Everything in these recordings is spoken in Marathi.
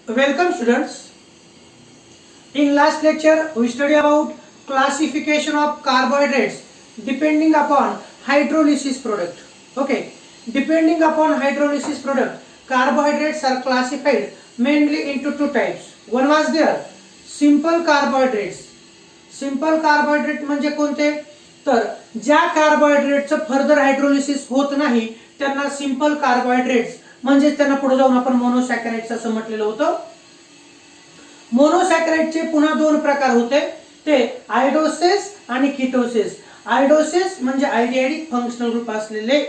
Welcome students. In last lecture we studied about classification of carbohydrates depending upon hydrolysis product. Okay, depending upon hydrolysis product, carbohydrates are classified mainly into two types. One was there simple carbohydrates. Simple carbohydrate म्हणजे कोणते? तर ज्या कार्बोहायड्रेटचं फर्दर हायड्रोलिसिस होत नाही त्यांना सिंपल कार्बोहायड्रेट्स म्हणजे त्यांना पुढे जाऊन आपण मोनोसॅकराइड्स असं म्हटलेलं होतं. मोनोसॅकराइडचे पुन्हा दोन प्रकार होते, ते आयडोसिस आणि कीटोसिस. आयडोसिस म्हणजे आयडियाडिक फंक्शनल ग्रुप असलेले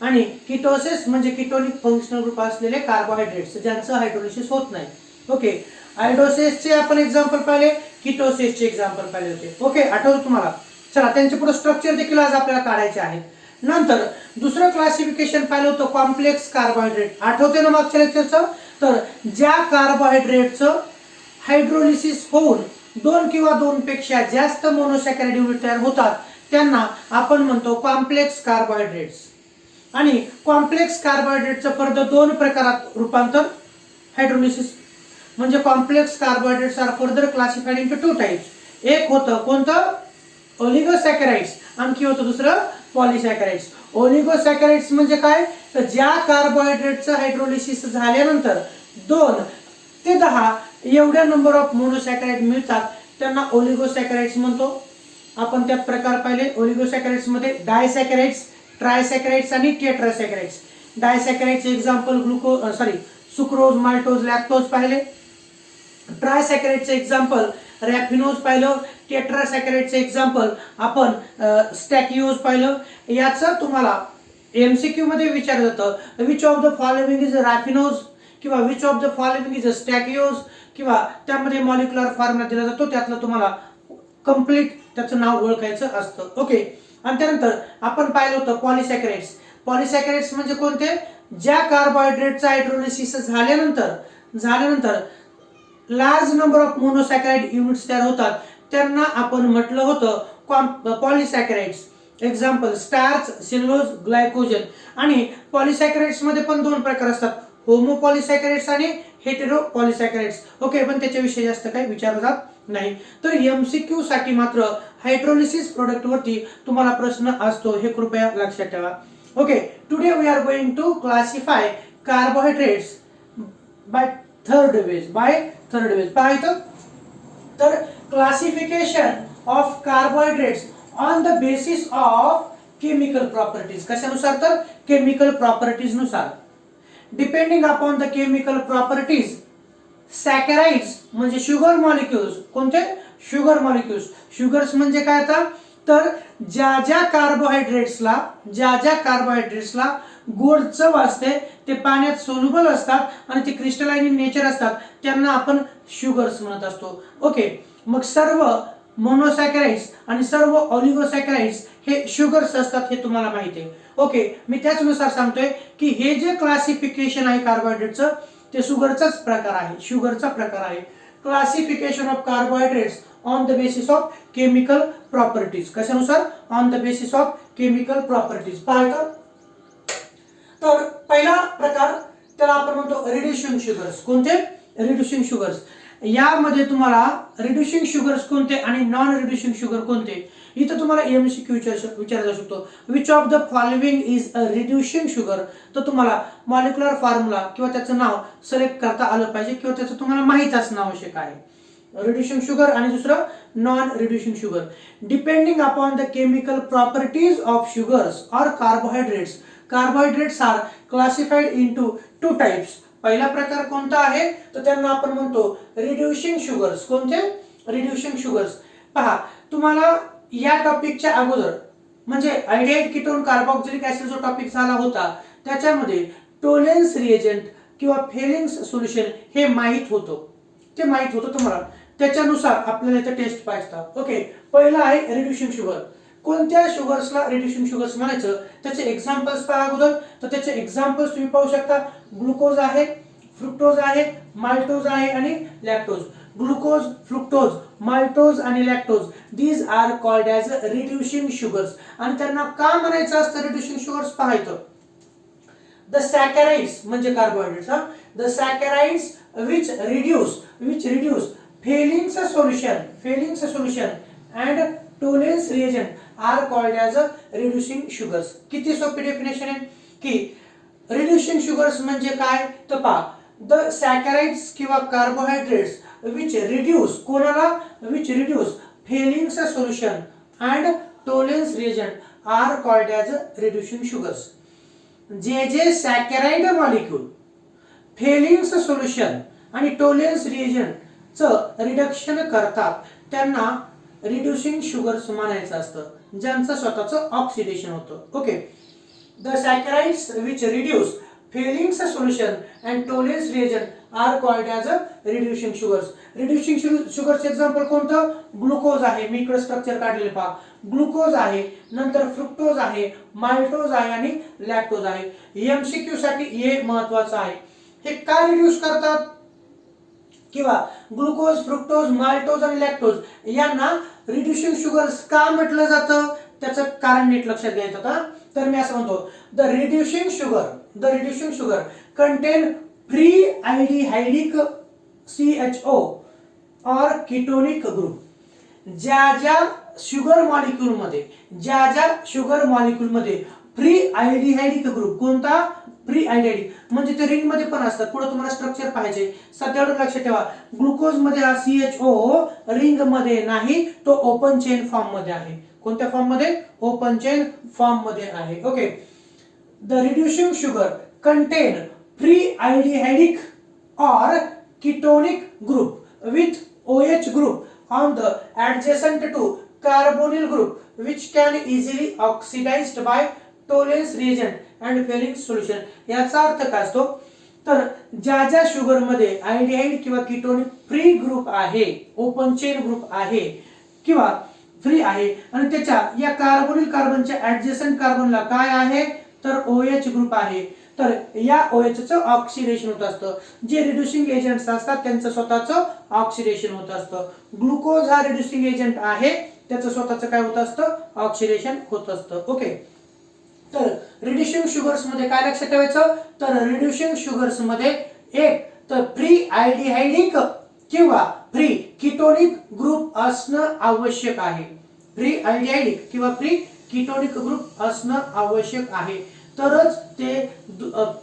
आणि कीटोसिस म्हणजे कीटोनिक फंक्शनल ग्रुप असलेले कार्बोहायड्रेट्स ज्यांचं हायड्रोलिसिस होत नाही. ओके, आयडोसिसचे आपण एक्झाम्पल पाहिले, कीटोसिसचे एक्झाम्पल पाहिले होते. ओके, आठवतं तुम्हाला? चला, त्यांचे पुढे स्ट्रक्चर देखील आज आपल्याला काढायचे आहेत. नंतर दुसरं क्लासिफिकेशन पाहिलं होतं कॉम्प्लेक्स कार्बोहायड्रेट. आठवते ना मागच्या लेक्चरचं? तर ज्या कार्बोहायड्रेटचं हायड्रोलिसिस होऊन दोन किंवा दोन पेक्षा जास्त मोनोसॅकराइड युनिट तयार होतात त्यांना आपण म्हणतो कॉम्प्लेक्स कार्बोहायड्रेट्स. आणि कॉम्प्लेक्स कार्बोहायड्रेटचं फर्दर दोन प्रकारात रूपांतर हायड्रोलिसिस म्हणजे complex carbohydrates are further classified into two types. एक होतं कोणतं? ओलिगोसॅकराइड्स. आणखी होतं दुसरं पॉलिसॅकराइड्स. ओलिगोसॅकराइड्स म्हणजे काय? तर ज्या कार्बोहायड्रेटचं हायड्रोलिसिस झाल्यानंतर 2 ते 10 एवढ्या नंबर ऑफ मोनोसॅकराइड मिळतात त्यांना ओलिगोसॅकराइड्स म्हणतो. आपण त्यात प्रकार पाहिले. ओलिगोसॅकराइड्स मध्ये डायसॅकराइड्स, ट्रायसॅकराइड्स आणि टेट्रासॅकराइड्स. डायसॅकराइडचे एक्झाम्पल सुक्रोज, माल्टोज, लॅक्टोज पाहिले. ट्रायसॅकराइडचे एक्झाम्पल रॅफिनोज पाहिलं. टेट्रासॅकराइडचे एक्झाम्पल आपण स्टॅकिओज पाहिलं. याचं तुम्हाला एमसीक्यू मध्ये विचारलं जातं, which of the following is raffinose किंवा which of the following is stachyose, किंवा त्यामध्ये मॉलिक्युलर फॉर्म्युला दिला जातो, त्यातलं तुम्हाला कंप्लीट त्याचं नाव ओळखायचं असतं. ओके, आणि त्यानंतर आपण पाहिलं होतं पॉलिसॅकराइड्स. पॉलिसॅकराइड्स म्हणजे कोणते? ज्या कार्बोहायड्रेटचा हायड्रोलिसिस झाल्यानंतर large number of monosaccharide units तयार होतात त्यांना आपण म्हटलं होतं polysaccharides. Example starch, cellulose, glycogen. आणि पॉलिसॅकराइड्स मध्ये पण दोन प्रकार असतात, होमोपॉलिसॅकराइड्स आणि हेटेरोपॉलिसॅकराइड्स. ओके, पण त्याच्याविषयी जास्त काही विचारलं जात नाही. तर एमसीक्यू साठी मात्र हायड्रोलिसिस प्रोडक्ट वरती तुम्हाला प्रश्न असतो, हे कृपया लक्षात ठेवा. Okay, today we are going to classify carbohydrates by third ways. पाहायचं तर classification of carbohydrates on the basis of chemical properties. कशानुसार? तर केमिकल प्रॉपर्टीज नुसार. Depending upon the chemical properties saccharides म्हणजे शुगर मॉलिक्युल्स. कोणते? Sugar molecules. शुगर्स म्हणजे काय? तर ज्या ज्या कार्बोहायड्रेट्सला गोड चव असते, ते पाण्यात सोल्युबल असतात आणि ते क्रिस्टलाइन इन नेचर असतात, त्यांना आपण शुगर्स म्हणत असतो. ओके, मग सर्व मोनोसॅकराइड्स आणि सर्व ऑलिगोसॅकराइड्स हे शुगर्स असतात, हे तुम्हाला माहिती आहे. ओके, मी त्याचनुसार सांगतोय की हे जे क्लासिफिकेशन आहे कार्बोहायड्रेटचं ते शुगरचा प्रकार आहे. Classification of carbohydrates on the basis of chemical properties. कशानुसार? On the basis of chemical properties. पाहायचं तर पहिला प्रकार त्याला आपण म्हणतो रिड्युसिंग शुगर्स. कोणते? Reducing sugars. यामध्ये तुम्हाला रिड्युसिंग शुगर्स कोणते आणि नॉन रिड्युसिंग शुगर कोणते, इथं तुम्हाला एमसीक्यू विचारला जाऊ शकतो. Which of the following is a reducing sugar. तर तुम्हाला मॉलिक्युलर फॉर्म्युला किंवा त्याचं नाव सिलेक्ट करता आलं पाहिजे किंवा त्याचं तुम्हाला माहित असणं आवश्यक आहे. रिड्युसिंग शुगर आणि दुसरं non reducing sugar. Depending upon the chemical properties of sugars और carbohydrates, carbohydrates are classified into two types. पहिला प्रकार कोणता आहे? तर त्यांना आपण म्हणतो रिड्युसिंग शुगर्स. कोणते? Reducing sugars. पहा, तुम्हाला या टॉपिकच्या अगोदर म्हणजे आयडियाइड कीटोन कार्बोक्सिलिक ऍसिड जो टॉपिक झाला होता त्याच्यामध्ये टोलेन्स रिएजंट किंवा फेलिंग्स सोल्युशन हे माहित होतं तुम्हाला. त्याच्यानुसार आपल्याला इथे टेस्ट पाहिजे. ओके, पहिला आहे रिड्युसिंग शुगर. कोणत्या शुगर्सला रिड्युसिंग शुगर्स म्हणायचं त्याचे एक्झाम्पल्स पहा अगोदर. तर त्याचे एक्झाम्पल्स तुम्ही पाहू शकता. ग्लुकोज आहे, फ्रुक्टोज आहे, माल्टोज आहे आणि लॅक्टोज. ग्लुकोज, फ्रुक्टोज, माल्टोज आणि lactose these are called as reducing sugars. आणि त्यांना का म्हणायचं असतं रिड्युसिंग शुगर्स? पाहायचं द सॅकराइड्स म्हणजे carbohydrates. The saccharides which reduce Fehling's solution and Tollens reagent are called as a reducing sugars. किती सोपी डेफिनेशन आहे की रिड्युसिंग शुगर्स म्हणजे काय तर पहा द सॅकराइड्स किंवा carbohydrates which reduce Fehling's solution and Tollens reagent are called as reducing sugars. जे सॅकराइड मॉलिक्यूल फेलिंग्स सोल्युशन आणि टोलेन्स रिएजंट च रिडक्शन करतात त्यांना रिड्युसिंग शुगर्स म्हणायचं असतं ज्यांचं स्वतःचं ऑक्सिडेशन होतं. Okay, the saccharides which reduce Fehling's solution and Tollens reagent are called as a reducing sugars. Reducing sugars example कोणतं? ग्लुकोज आहे, मी इकडे स्ट्रक्चर काढलेले पहा. ग्लुकोज आहे, नंतर फ्रुक्टोज आहे, माल्टोज आहे आणि लॅक्टोज आहे. एमसीक्यू साठी हे महत्वाचं आहे. हे काय रिड्यूस करतात किंवा ग्लुकोज, फ्रुक्टोज, माल्टोज आणि लॅक्टोज यांना रिड्युसिंग शुगर्स का म्हटलं जातं त्याचं कारण नीट लक्षात घ्यायचं का. तर मी असं म्हणतो the reducing sugar contain free aldehydic CHO और कीटोनिक ग्रुप. ज्या शुगर मॉलिक्यूल मध्ये फ्री अल्डिहाइडिक ग्रुप कोणता? फ्री अल्डिहाइडिक म्हणजे ते रिंग मध्ये पण असतात. पुढे तुम्हाला स्ट्रक्चर पाहिजे सध्या लक्षात ठेवा. ग्लुकोज मध्ये हा CHO रिंग मध्ये नाही, तो ओपन चेन फॉर्म मध्ये आहे. कोणत्या फॉर्म मध्ये? ओपन चेन फॉर्म मध्ये आहे. Okay, the reducing sugar contain free aldehydic और ketonic group with OH group on the adjacent to carbonyl group which can easily oxidized by Tollens reagent and Fehling's solution. याचा अर्थ काय असतो तर ज्या शुगर मध्ये अल्डिहाइड किंवा कीटोनिक फ्री ग्रुप आहे, ओपन चेन ग्रुप आहे किंवा फ्री आहे आणि त्याच्या या कार्बनच्या ऍडजसेंट कार्बनला काय आहे तर OH ग्रुप आहे, तर या OH चं ऑक्सिडेशन होत असतं. जे रिड्युसिंग एजंट्स असतात त्यांचं स्वतःचं ऑक्सिडेशन होत असतं. ग्लुकोज हा रिड्युसिंग एजंट आहे, त्याचं स्वतःचं काय होत असतं? ऑक्सिडेशन होत असतं. ओके, तर रिड्युसिंग शुगर्स मध्ये काय लक्षात ठेवायचं तर रिड्युसिंग शुगर्स मध्ये एक तर फ्री अल्डिहाइडिक किंवा फ्री कीटोनिक ग्रुप असणं आवश्यक आहे. फ्री अल्डिहाइडिक किंवा फ्री कीटोनिक ग्रुप असणं आवश्यक आहे, तरच ते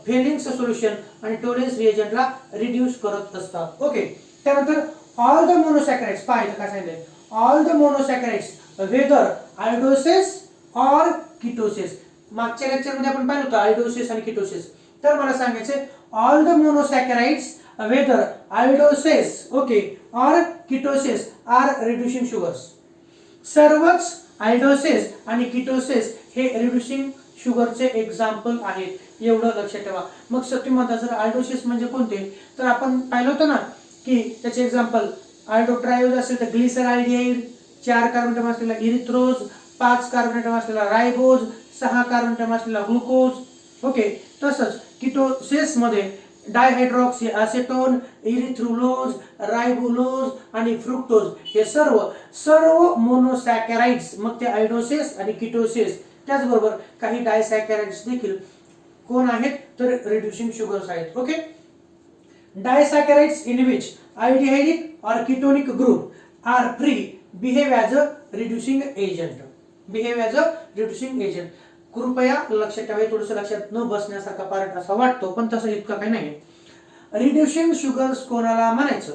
फेलिंग्स सोल्युशन आणि टोलेन्स रिएजंटला रिड्यूस करत असतात. ओके, त्यानंतर ऑल द मोनोसॅकराइड्स पाहिलं काय सांगितलंय. ऑल द मोनोसॅकराइड्स वेदर आयडोसिस और कीटोसिस. मागच्या लेक्चर मध्ये आपण पाहिलं होतं आयडोसिस आणि कीटोसिस. तर मला सांगायचे ऑल द मोनोसॅकराइड्स वेदर आयडोसिस ओके और कीटोसिस आर रिड्युसिंग शुगर्स. सर्वच आयडोसिस आणि कीटोसिस हे रिड्युसिंग शुगरचे एक्झाम्पल आहेत, एवढं लक्षात ठेवा. मग तुम्ही म्हणता जर आयडोसिस म्हणजे कोणते तर आपण पाहिलं होतं ना की त्याचे एक्झाम्पल आयडोट्रायोज असेल तर ग्लिसरॉल्डिहाइड, 4 कार्बन अटम असलेला इरिथ्रोज, 5 कार्बन अटम असलेला रायबोज, 6 कार्बन अटम असलेला ग्लुकोज. ओके, तसंच कीटोसिस मध्ये डायहायड्रॉक्सी एसिटोन, इरिथ्रुलोज, रायबुलोज आणि फ्रुक्टोज हे सर्व मोनोसॅकराइड्स. मग ते आयडोसिस आणि कीटोसिस त्याचबरोबर काही डायसॅकराइड्स देखील कोण आहेत तर रिड्युसिंग शुगर्स आहेत. Okay, disaccharides in which aldehydic और ketonic group are free behave as a reducing agent. कृपया लक्षात ठेवा, थोडंसं लक्षात न बसण्यासारखा पार्ट असा वाटतो पण तसं इतकं काही नाही. रिड्युसिंग शुगर्स कोणाला म्हणायचं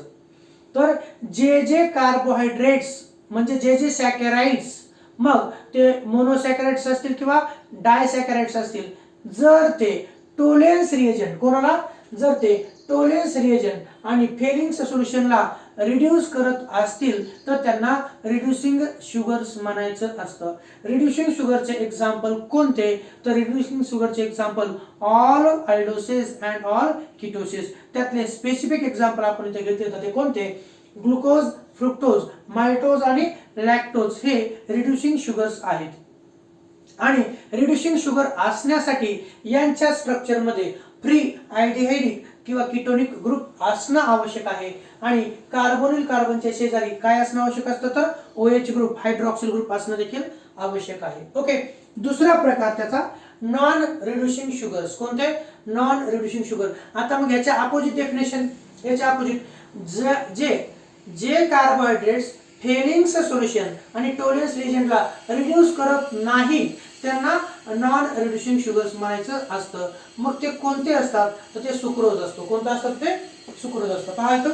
तर जे कार्बोहायड्रेट्स म्हणजे जे सॅकराइड्स, मग ते मोनोसॅकराइड्स असतील किंवा डायसॅकराइड्स असतील, जर ते टोलेन्स रिएजंट कोणाला जर ते टोलेन्स रिएजंट आणि फेलिंग्स सोल्युशनला रिड्यूस करत असतील तर त्यांना रिड्युसिंग शुगर्स म्हणायचं असतं. रिड्युसिंग शुगरचे एक्झाम्पल कोणते तर रिड्युसिंग शुगरचे example all aldoses and all ketoses. त्यातले स्पेसिफिक एक्झाम्पल आपण इथे घेतले तर ते कोणते? ग्लुकोज, फ्रुक्टोज, माल्टोज आणि लॅक्टोज हे रिड्युसिंग शुगर्स आहेत. आणि रिड्युसिंग शुगर असण्यासाठी यांच्या स्ट्रक्चर मध्ये फ्री अल्डिहाइडिक किंवा कीटोनिक ग्रुप असणं आवश्यक आहे आणि कार्बोनिल कार्बनच्या शेजारी काय असणं आवश्यक असतं तर OH ग्रुप, हायड्रॉक्सिल ग्रुप असणं देखील आवश्यक आहे. ओके, दुसरा प्रकार त्याचा नॉन रिड्युसिंग शुगर्स. कोणते? Non reducing sugar. आता मग याच्या अपोजिट डेफिनेशन, याच्या अपोजिट जे कार्बोहायड्रेट्स फेलिंग्स सोल्युशन आणि टॉलरन्स रिएजंटला रिड्यूस करत नाही त्यांना नॉन रिड्युसिंग शुगर्स म्हणायचं असतं. मग ते कोणते असतात तर ते सुक्रोज असतो. कोणतं असतं ते सुक्रोज असतं. पहा इथं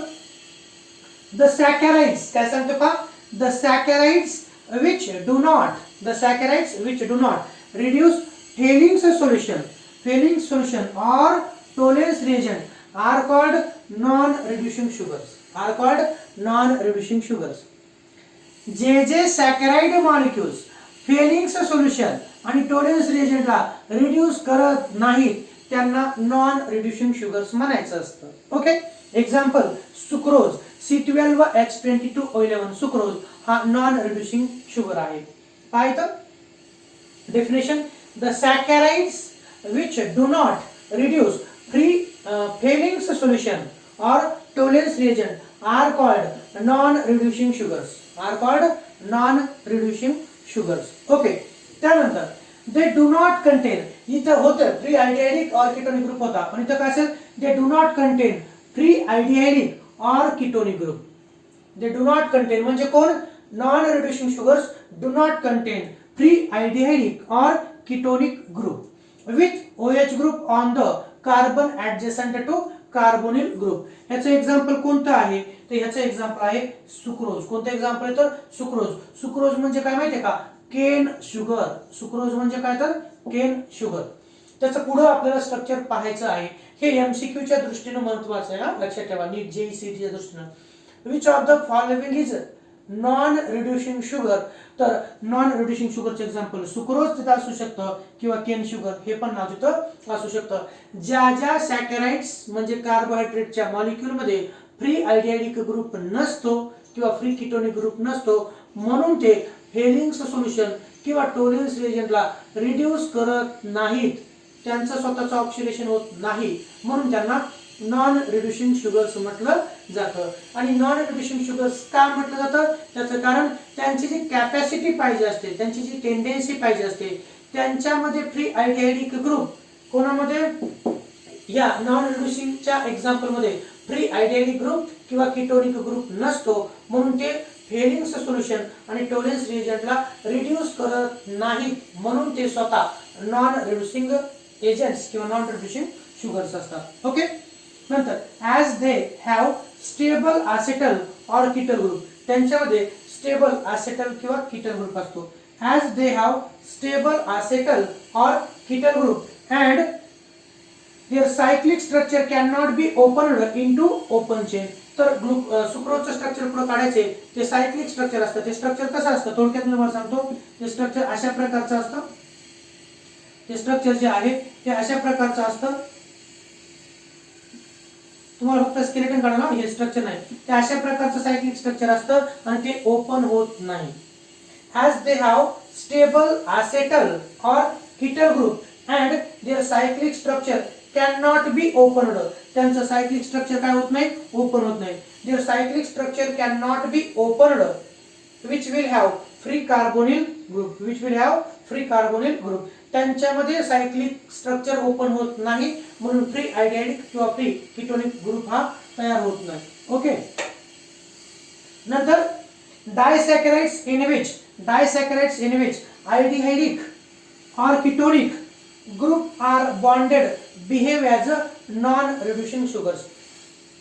द सॅकराइड्स काय सांगतो पहा, the saccharides which do not reduce Fehling's solution or Tollens reagent are called non-reducing sugars. जे सॅकराइड मॉलिक्युल्स फेलिंग्स सोल्युशन आणि टोलेन्स रिएजंटला रिड्यूस करत नाहीत त्यांना नॉन रिड्युसिंग शुगर्स म्हणायचं असतं. Okay, example sucrose C12H22O11 sucrose हा नॉन रिड्युसिंग शुगर आहे. काय तर definition, the saccharides which do not reduce Fehling's solution or Tollens reagent are called non-reducing sugars. Okay, त्यानंतर they do not contain, इथं होतं फ्री आल्डिहाइडिक और कीटोनिक ग्रुप होता, पण इथं काय असेल, they do not contain free aldehydic और ketonic group. they do not contain म्हणजे कोण, non reducing sugars do not contain free aldehydic or ketonic group with OH group on the carbon adjacent to carbonyl group. ह्याचं एक्झाम्पल कोणतं आहे तर ह्याचं एक्झाम्पल आहे सुक्रोज. कोणतं एक्झाम्पल आहे तर सुक्रोज. सुक्रोज म्हणजे काय माहितीये का, केन शुगर. सुक्रोज म्हणजे काय तर केन शुगर. त्याचं पुढे आपल्याला स्ट्रक्चर पाहायचं आहे. हे एमसीक्यू च्या दृष्टीने महत्त्वाचं आहे, हा लक्षात ठेवा. नीट जेईसी च्या दृष्टीने which of the following is non reducing sugar. तर नॉन रिड्युसिंग शुगरचे एक्झाम्पल सुक्रोज तिथं असू शकतं किंवा केन शुगर हे पण नाव तिथं असू शकतं. ज्या सॅकराइड्स म्हणजे कार्बोहायड्रेटच्या मॉलिक्युल मध्ये फ्री आल्डिहाइडिक ग्रुप नसतो किंवा फ्री कीटोनिक ग्रुप नसतो म्हणून ते फेलिंग्स सोल्युशन किंवा टोलेन्स रिएजंटला रिड्यूस करत नाहीत, त्यांचं स्वतःचं ऑक्सिडेशन होत नाही म्हणून त्यांना नॉन रिड्युसिंग शुगर्स म्हटलं जातं. आणि नॉन रिड्युसिंग शुगर्स का म्हटलं जातं, त्याचं कारण त्यांची जी कॅपॅसिटी पाहिजे असते, त्यांची जी टेंडेन्सी पाहिजे असते, त्यांच्यामध्ये फ्री आल्डिहाइडिक ग्रुप कोणामध्ये, या नॉन रिड्युसिंगच्या एक्झाम्पल मध्ये फ्री आल्डिहाइडिक ग्रुप किंवा कीटोनिक ग्रुप नसतो म्हणून ते फेलिंग्स सोल्युशन आणि टोलेन्स रिएजंटला रिड्यूस करत नाहीत म्हणून ते स्वतः नॉन रिड्युसिंग एजंट्स किंवा नॉन रिड्युसिंग शुगर्स असतात. ओके, नंतर as they have stable acetal or ketal group, त्यांच्यामध्ये स्टेबल ॲसेटल किंवा कीटल ग्रुप असतो. As they have stable acetal or ketal group and their cyclic structure cannot be opened into open chain. तर सुक्रोजचं स्ट्रक्चर पुढे काढायचे, ते सायक्लिक स्ट्रक्चर असतं. ते स्ट्रक्चर कसं असतं थोडक्यात मी तुम्हाला सांगतो. ते स्ट्रक्चर अशा प्रकारचं असतं. ते स्ट्रक्चर जे आहे ते अशा प्रकारचं असतं. तुम्हाला फक्त स्केलेटन काढायला हे स्ट्रक्चर नाही, ते अशा प्रकारचं सायक्लिक स्ट्रक्चर असतं आणि ते ओपन होत नाही. As they have stable acetal or ketal group and their cyclic structure cannot be opened, त्यांचं सायक्लिक स्ट्रक्चर काय होत नाही, ओपन होत नाही. their cyclic structure cannot be opened which will have free carbonyl group. त्यांच्यामध्ये सायक्लिक स्ट्रक्चर ओपन होत नाही म्हणून फ्री आल्डिहाइडिक किंवा फ्री कीटोनिक ग्रुप हा तयार होत नाही. ओके, नंतर डायसॅकराइड्स in which aldehydic or ketonic group are bonded behave as a non-reducing sugars.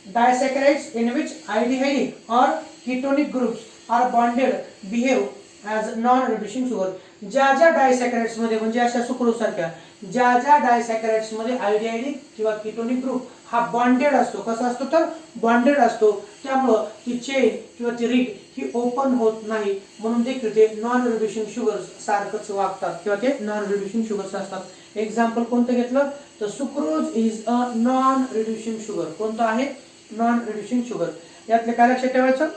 Disaccharides in which aldehydic or ketonic groups are bonded behave as non-reducing sugar. ज्या डायसॅकराइड्स मध्ये म्हणजे अशा सुक्रोज सारख्या ज्या डायसॅकराइड्स मध्ये आल्डिहाइडिक किंवा कीटोनिक ग्रुप हा बॉन्डेड असतो. कसा असतो तर बॉन्डेड असतो, त्यामुळे ती चेन किंवा ती रिंग ही ओपन होत नाही म्हणून देखील ते नॉन रिड्युसिंग शुगर्स सारखंच वागतात किंवा ते नॉन रिड्युसिंग शुगर्स असतात. एक्झाम्पल कोणतं घेतलं तर sucrose is a non reducing sugar. कोणतं आहे, नॉन रिड्युसिंग शुगर. यातले काय लक्षात ठेवायचं,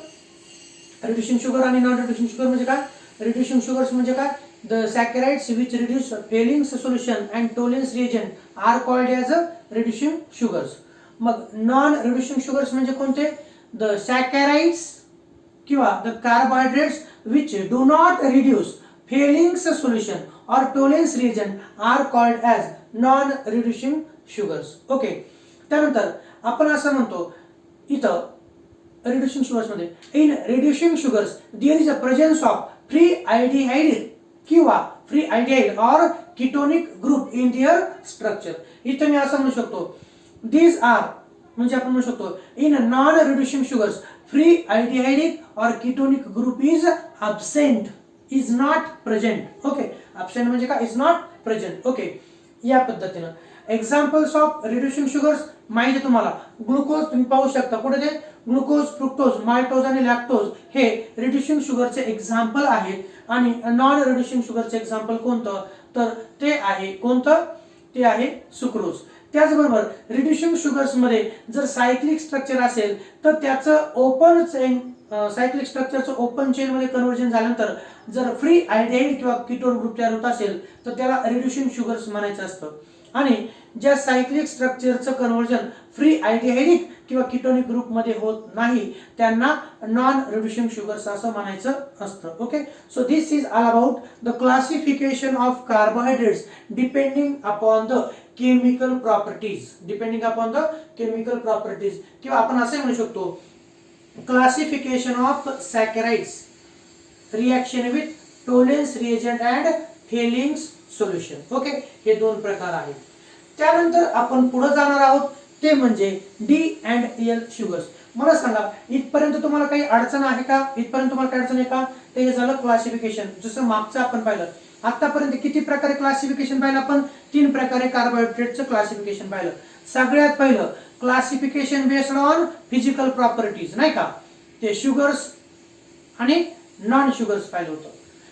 रिड्युसिंग शुगर आणि नॉन रिड्युसिंग शुगर म्हणजे काय. रिड्युसिंग शुगर्स म्हणजे काय, the saccharides which reduce Fehling's solution and Tollens reagent are called as a reducing sugars. मग नॉन रिड्युसिंग शुगर्स म्हणजे कोणते, the saccharides किंवा the carbohydrates which do not reduce Fehling's solution or Tollens reagent are called as non reducing sugars. Okay, त्यानंतर आपण असं म्हणतो इथं reducing sugars मध्ये in reducing sugars there is a presence of free aldehyde किंवा free aldehyde or ketonic group in their structure. इथे मी असं म्हणू शकतो these are म्हणजे आपण म्हणू शकतो in non reducing sugars free aldehyde or ketonic group is absent, is not present. Okay, absent म्हणजे काय, is not present. ओके, या पद्धतीनं एक्झाम्पल्स ऑफ रिड्युसिंग शुगर्स माहिती आहे तुम्हाला. ग्लुकोज तुम्ही पाहू शकता कुठे ते ग्लुकोज, फ्रुक्टोज, माल्टोज आणि लॅक्टोज हे रिड्युसिंग शुगरचे एक्झाम्पल आहेत. आणि नॉन रिड्युसिंग शुगरचे एक्झाम्पल कोणतं, तर ते आहे कोणतं, ते आहे सुक्रोज. त्याचबरोबर रिड्युसिंग शुगर्स मध्ये जर सायक्लिक स्ट्रक्चर असेल तर त्याचं ओपन चेन, सायक्लिक स्ट्रक्चरचं ओपन चेन मध्ये कन्व्हर्जन झाल्यानंतर जर फ्री अल्डिहाइड किंवा कीटोन ग्रुप तयार होत असेल तर त्याला रिड्युसिंग शुगर्स म्हणायचं असतं. आणि ज्या सायक्लिक स्ट्रक्चरचं कन्व्हर्जन फ्री अल्डिहाइडिक किंवा कीटोनिक ग्रुप मध्ये होत नाही त्यांना नॉन रिड्युसिंग शुगर्स असं म्हणायचं असतं. Okay, so this is all about the classification of carbohydrates depending upon the chemical properties. Depending upon the chemical properties किंवा आपण असे म्हणू शकतो classification of saccharides reaction with Tollens reagent and Fehling's solution. Okay, हे दोन प्रकार आहेत. त्यानंतर आपण पुढे जाणार आहोत ते म्हणजे डी अँड एल शुगर्स. मला सांगा इथपर्यंत तुम्हाला काही अडचण आहे का, इथपर्यंत तुम्हाला काही अडचण आहे का. ते झालं क्लासिफिकेशन. जसं मागचं आपण पाहिलं आतापर्यंत किती प्रकारे क्लासिफिकेशन पाहिलं आपण, 3 प्रकारे कार्बोहायड्रेटचं क्लासिफिकेशन पाहिलं. सगळ्यात पहिलं classification based on physical properties नाही का, ते शुगर्स आणि नॉन शुगर्स पाहिलं होतं.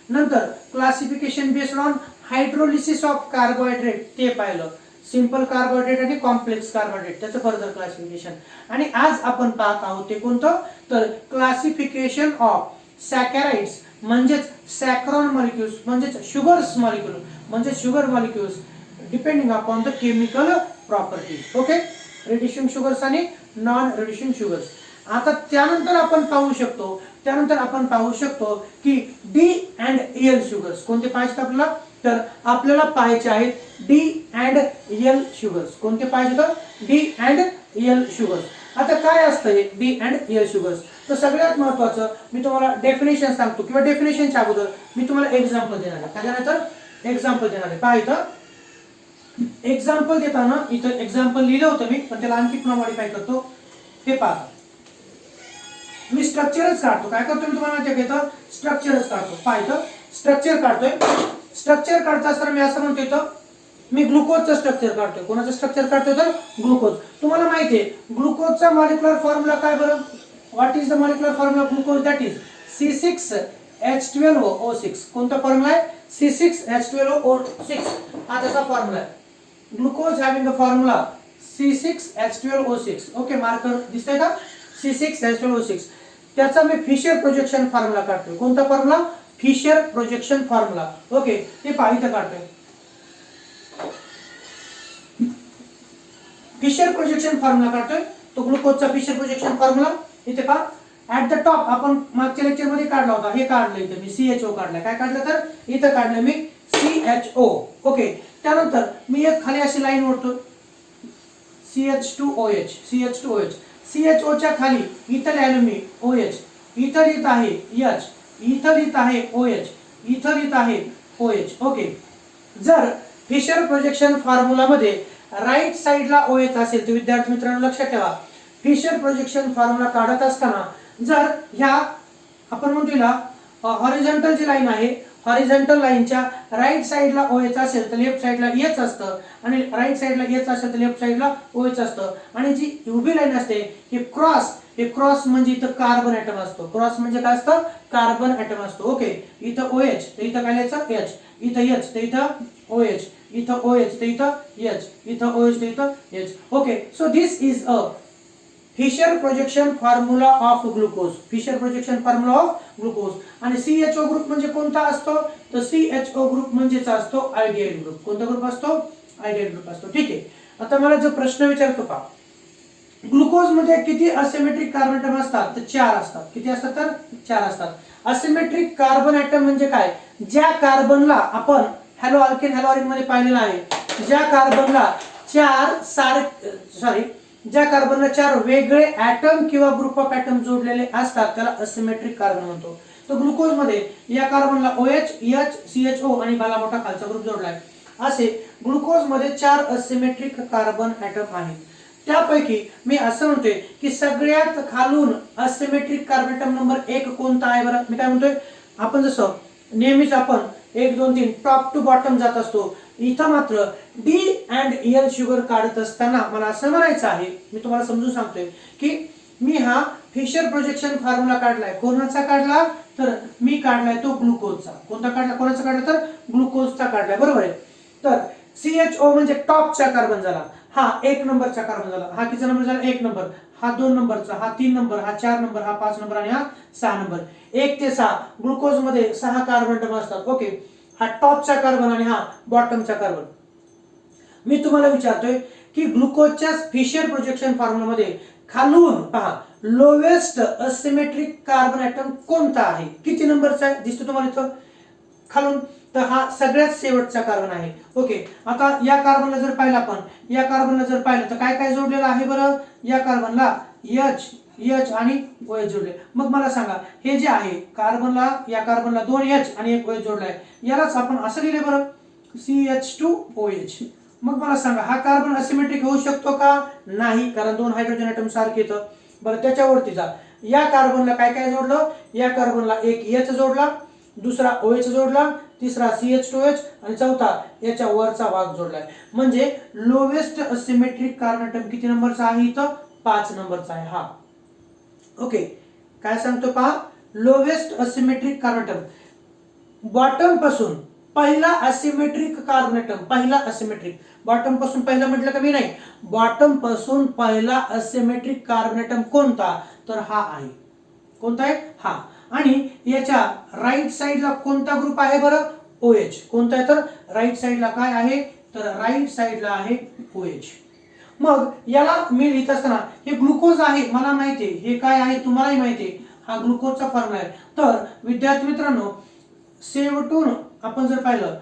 नंतर classification based on hydrolysis of carbohydrate ते पाहिलं, सिंपल कार्बोहायड्रेट आणि कॉम्प्लेक्स कार्बोहायड्रेट त्याचं फर्दर क्लासिफिकेशन. आणि आज आपण पाहत आहोत ते कोणतं, तर क्लासिफिकेशन ऑफ सॅकराइड्स म्हणजेच सॅक्रॉन मॉलिक्युल्स म्हणजेच शुगर्स मॉलिक्युल म्हणजे sugar molecules depending upon the chemical properties. Okay, reducing sugars आणि नॉन रिड्युसिंग शुगर्स. आता त्यानंतर आपण पाहू शकतो की डी अँड एल शुगर्स कोणते पाहिजेत आपल्याला, तर आपल्याला पाहायचे आहेत डी अँड एल शुगर्स. कोणते पाहिजे तर डी अँड एल शुगर्स. आता काय असतं हे डी अँड एल शुगर्स, तर सगळ्यात महत्त्वाचं मी तुम्हाला डेफिनेशन सांगतो किंवा डेफिनेशनच्या अगोदर मी तुम्हाला एक्झाम्पल देणार आहे. त्याच्यानंतर एक्झाम्पल देणार आहे. पहा इथं एक्झाम्पल देताना इथं एक्झाम्पल लिहिलं होतं मी, पण त्याला आणखी पुन्हा मॉडिफाय करतो. हे पहा मी स्ट्रक्चरच काढतो. काय करतो मी तुम्हाला माहिती आहे का, स्ट्रक्चरच काढतो. पहा इथं स्ट्रक्चर काढतोय. स्ट्रक्चर काढता असताना मी असं म्हणतो इथं मी ग्लुकोजचं स्ट्रक्चर काढतोय. कोणाचं स्ट्रक्चर काढतोय तर ग्लुकोज. तुम्हाला माहिती आहे ग्लुकोजचा मॉलिक्युलर फॉर्म्युला काय बरं, what is the molecular formula of glucose, that is C6H12O6. कोणता फॉर्म्युला आहे, C6H12O6 हा त्याचा फॉर्म्युला आहे. Glucose having the formula C6H12O6. Okay, marker दिसतंय का, C6H12O6. त्याचा मी फिशर प्रोजेक्शन फॉर्म्युला काढतोय. कोणता formula, Fisher projection formula. Okay, ते पाहिजे काढतोय. फिशर प्रोजेक्शन फॉर्म्युला काढतोय तो ग्लुकोजचा फिशर प्रोजेक्शन फॉर्म्युला. इथे पहा ऍट द टॉप आपण मागच्या लेक्चर मध्ये काढला होता, हे काढलं इथे मी CHO काढलं. काय काढलं तर इथं काढलं मी CHO. ओके, त्यानंतर मी एक खाली अशी लाईन ओढतो CH2OH. CHO च्या खाली इथं लिहिलं मी OH, इथं लिहित आहे H, इथं लिहित आहे OH, इथं लिहित आहे OH. ओके, जर फिशर प्रोजेक्शन फॉर्म्युला मध्ये राईट साइडला OH असेल तर विद्यार्थी मित्रांनो लक्षात ठेवा फिशर प्रोजेक्शन फॉर्म्युला काढत असताना जर ह्या आपण म्हणतो ना हॉरिझॉन्टल जी लाईन आहे, हॉरिझॉन्टल लाईनच्या राईट साइडला OH असेल तर लेफ्ट साइडला H असतं आणि राईट साइडला H असेल तर लेफ्ट साइडला OH असतं. आणि जी उभी लाईन असते हे क्रॉस म्हणजे इथं कार्बन ऍटम असतो. क्रॉस म्हणजे काय असतं, कार्बन ऍटम असतो. ओके, इथं OH तर इथं काय लिहायचं H, इथं H तर इथं OH, इथं OH तर इथं H, इथं OH तर इथं H. Okay, so this is a fissure projection formula of glucose. Fisher projection formula of glucose. आणि CHO ग्रुप म्हणजे कोणता असतो, तर CHO ग्रुप म्हणजेच असतो अल्डिहाइड ग्रुप. कोणता ग्रुप असतो, अल्डिहाइड ग्रुप असतो. ठीक आहे, आता मला जो प्रश्न विचारतो पहा, ग्लुकोज मध्ये किती असिमेट्रिक कार्बन ऍटम असतात, तर 4 असतात. किती असतात तर 4 असतात. असिमेट्रिक कार्बन ऍटम म्हणजे काय, ज्या कार्बनला आपण हॅलो अल्केन हॅलो अरीन मध्ये पाहिलेला आहे, ज्या कार्बनला ज्या कार्बनला 4 वेगळे ऍटम किंवा ग्रुप ऑफ ऍटम जोडलेले असतात त्याला असिमेट्रिक कार्बन म्हणतो. तर ग्लुकोज मध्ये या कार्बनला OH, H, CHO आणि भला मोठा खालचा ग्रुप जोडलाय. असे ग्लुकोज मध्ये 4 असिमेट्रिक कार्बन ऍटम आहेत. त्यापैकी मी असं म्हणतोय की सगळ्यात खालून असिमेट्रिक कार्बन ऍटम नंबर 1 कोणता आहे बरं? मी काय म्हणतोय, आपण जसं नेहमीच आपण 1 2 3 टॉप टू बॉटम जात असतो, इथं मात्र D and L शुगर काढत असताना मला असं म्हणायचं आहे, मी तुम्हाला समजून सांगतोय की मी हा फिशर प्रोजेक्शन फॉर्म्युला काढलाय. कोणाचा काढला? तर मी काढलाय तो ग्लुकोजचा. कोणता काढला? कोणाचा काढला? तर ग्लुकोजचा काढलाय. बरोबर आहे. तर CHO म्हणजे टॉपचा कार्बन झाला, हा 1 नंबरचा कार्बन झाला. हा किती नंबर झाला? 1 नंबर. हा 2 नंबरचा, हा 3 नंबर, हा 4 नंबर, हा 5 नंबर आणि हा 6 नंबर. 1 ते 6 ग्लुकोज मध्ये 6 कार्बन ऍटम असतात. ओके, हा टॉपचा कार्बन आणि हा बॉटमचा कार्बन. मी तुम्हाला विचारतोय की ग्लुकोजच्या फिशर प्रोजेक्शन फॉर्म्युला मध्ये खालून पहा लोवेस्ट असिमेट्रिक कार्बन ऍटम कोणता आहे? किती नंबरचा आहे? दिसतो तुम्हाला इथं खालून. तर हा सगळ्यात शेवटचा कार्बन आहे. ओके, आता या कार्बनला जर पाहिलं आपण, या कार्बनला जर पाहिलं तर काय काय जोडलेलं आहे बरं? या कार्बनला H आणि OH जोडले. मग मला सांगा, हे जे आहे कार्बनला, या कार्बनला 2 H आणि 1 OH जोडलाय, यालाच आपण असं लिहिले बरं, CH2OH. मग मला सांगा, हा कार्बन असिमेट्रिक होऊ शकतो का? नाही, कारण 2 हायड्रोजन ऍटम सारखे येतं. बरं, त्याच्यावरती जा. या कार्बनला काय काय जोडलं? या कार्बनला 1 H जोडला, दुसरा OH जोडला, तिसरा CH2OH आणि चौथा याच्या वरचा भाग जोडलाय. म्हणजे लोवेस्ट असिमेट्रिक कार्बन ऍटम किती नंबरचा आहे? इथं 5 नंबरचा आहे हा. ओके, काय सांगतो पहा, lowest asymmetric carbon atom bottom पासून पहिला असिमेट्रिक कार्बन ऍटम, पहिला असिमेट्रिक, बॉटम पासून पहिला म्हटलं का मी? नाही, बॉटम पासून पहिला असिमेट्रिक कार्बन ऍटम कोणता? तर हा आहे. कोणता आहे? हा. आणि याच्या राईट साइडला कोणता ग्रुप आहे बरं? OH. कोणता आहे? तर राईट साइडला काय आहे? तर राईट साइडला आहे OH. मग याला मी लिहित असताना हे ग्लुकोज आहे, मला माहिती आहे. हे काय आहे? तुम्हालाही माहिती आहे. हा ग्लुकोजचा फॉर्म्युला आहे. तर विद्यार्थी मित्रांनो, शेवटून आपण जर पाहिलं,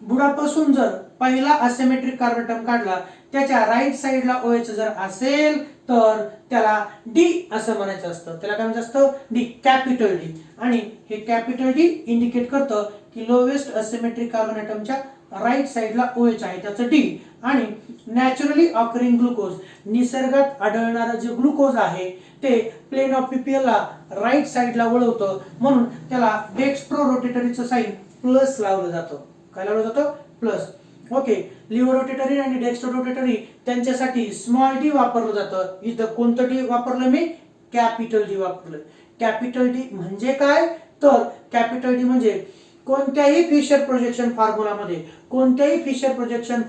बुडापासून जर पहिला असिमेट्रिक कार्बन ऍटम काढला, त्याच्या राईट साइडला OH जर असेल तर त्याला D असं म्हणायचं असतं. त्याला काय म्हणायचं असतं? D, capital D. आणि हे कॅपिटल D इंडिकेट करतं की लोवेस्ट असिमेट्रिक कार्बन ऍटमच्या राईट साइडला OH आहे, त्याचं D. आणि नॅचरली ऑकरिंग ग्लुकोज, निसर्गात आढळणारा जे ग्लुकोज आहे ते प्लेन ऑफ PPL ला राईट साइडला वळवतं, म्हणून त्याला डेक्स्ट्रो रोटेटरीचं साइन प्लस लावलं जातं. काय लावलं जातं? प्लस. ओके, लिव्हर रोटेटरी आणि डेक्स्ट्रो रोटेटरी त्यांच्यासाठी स्मॉल D वापरलं जातं. इथं कोणतं D वापरलं मी? कॅपिटल D वापरलं. कॅपिटल D म्हणजे काय? तर कॅपिटल D म्हणजे कोणत्याही फिशर प्रोजेक्शन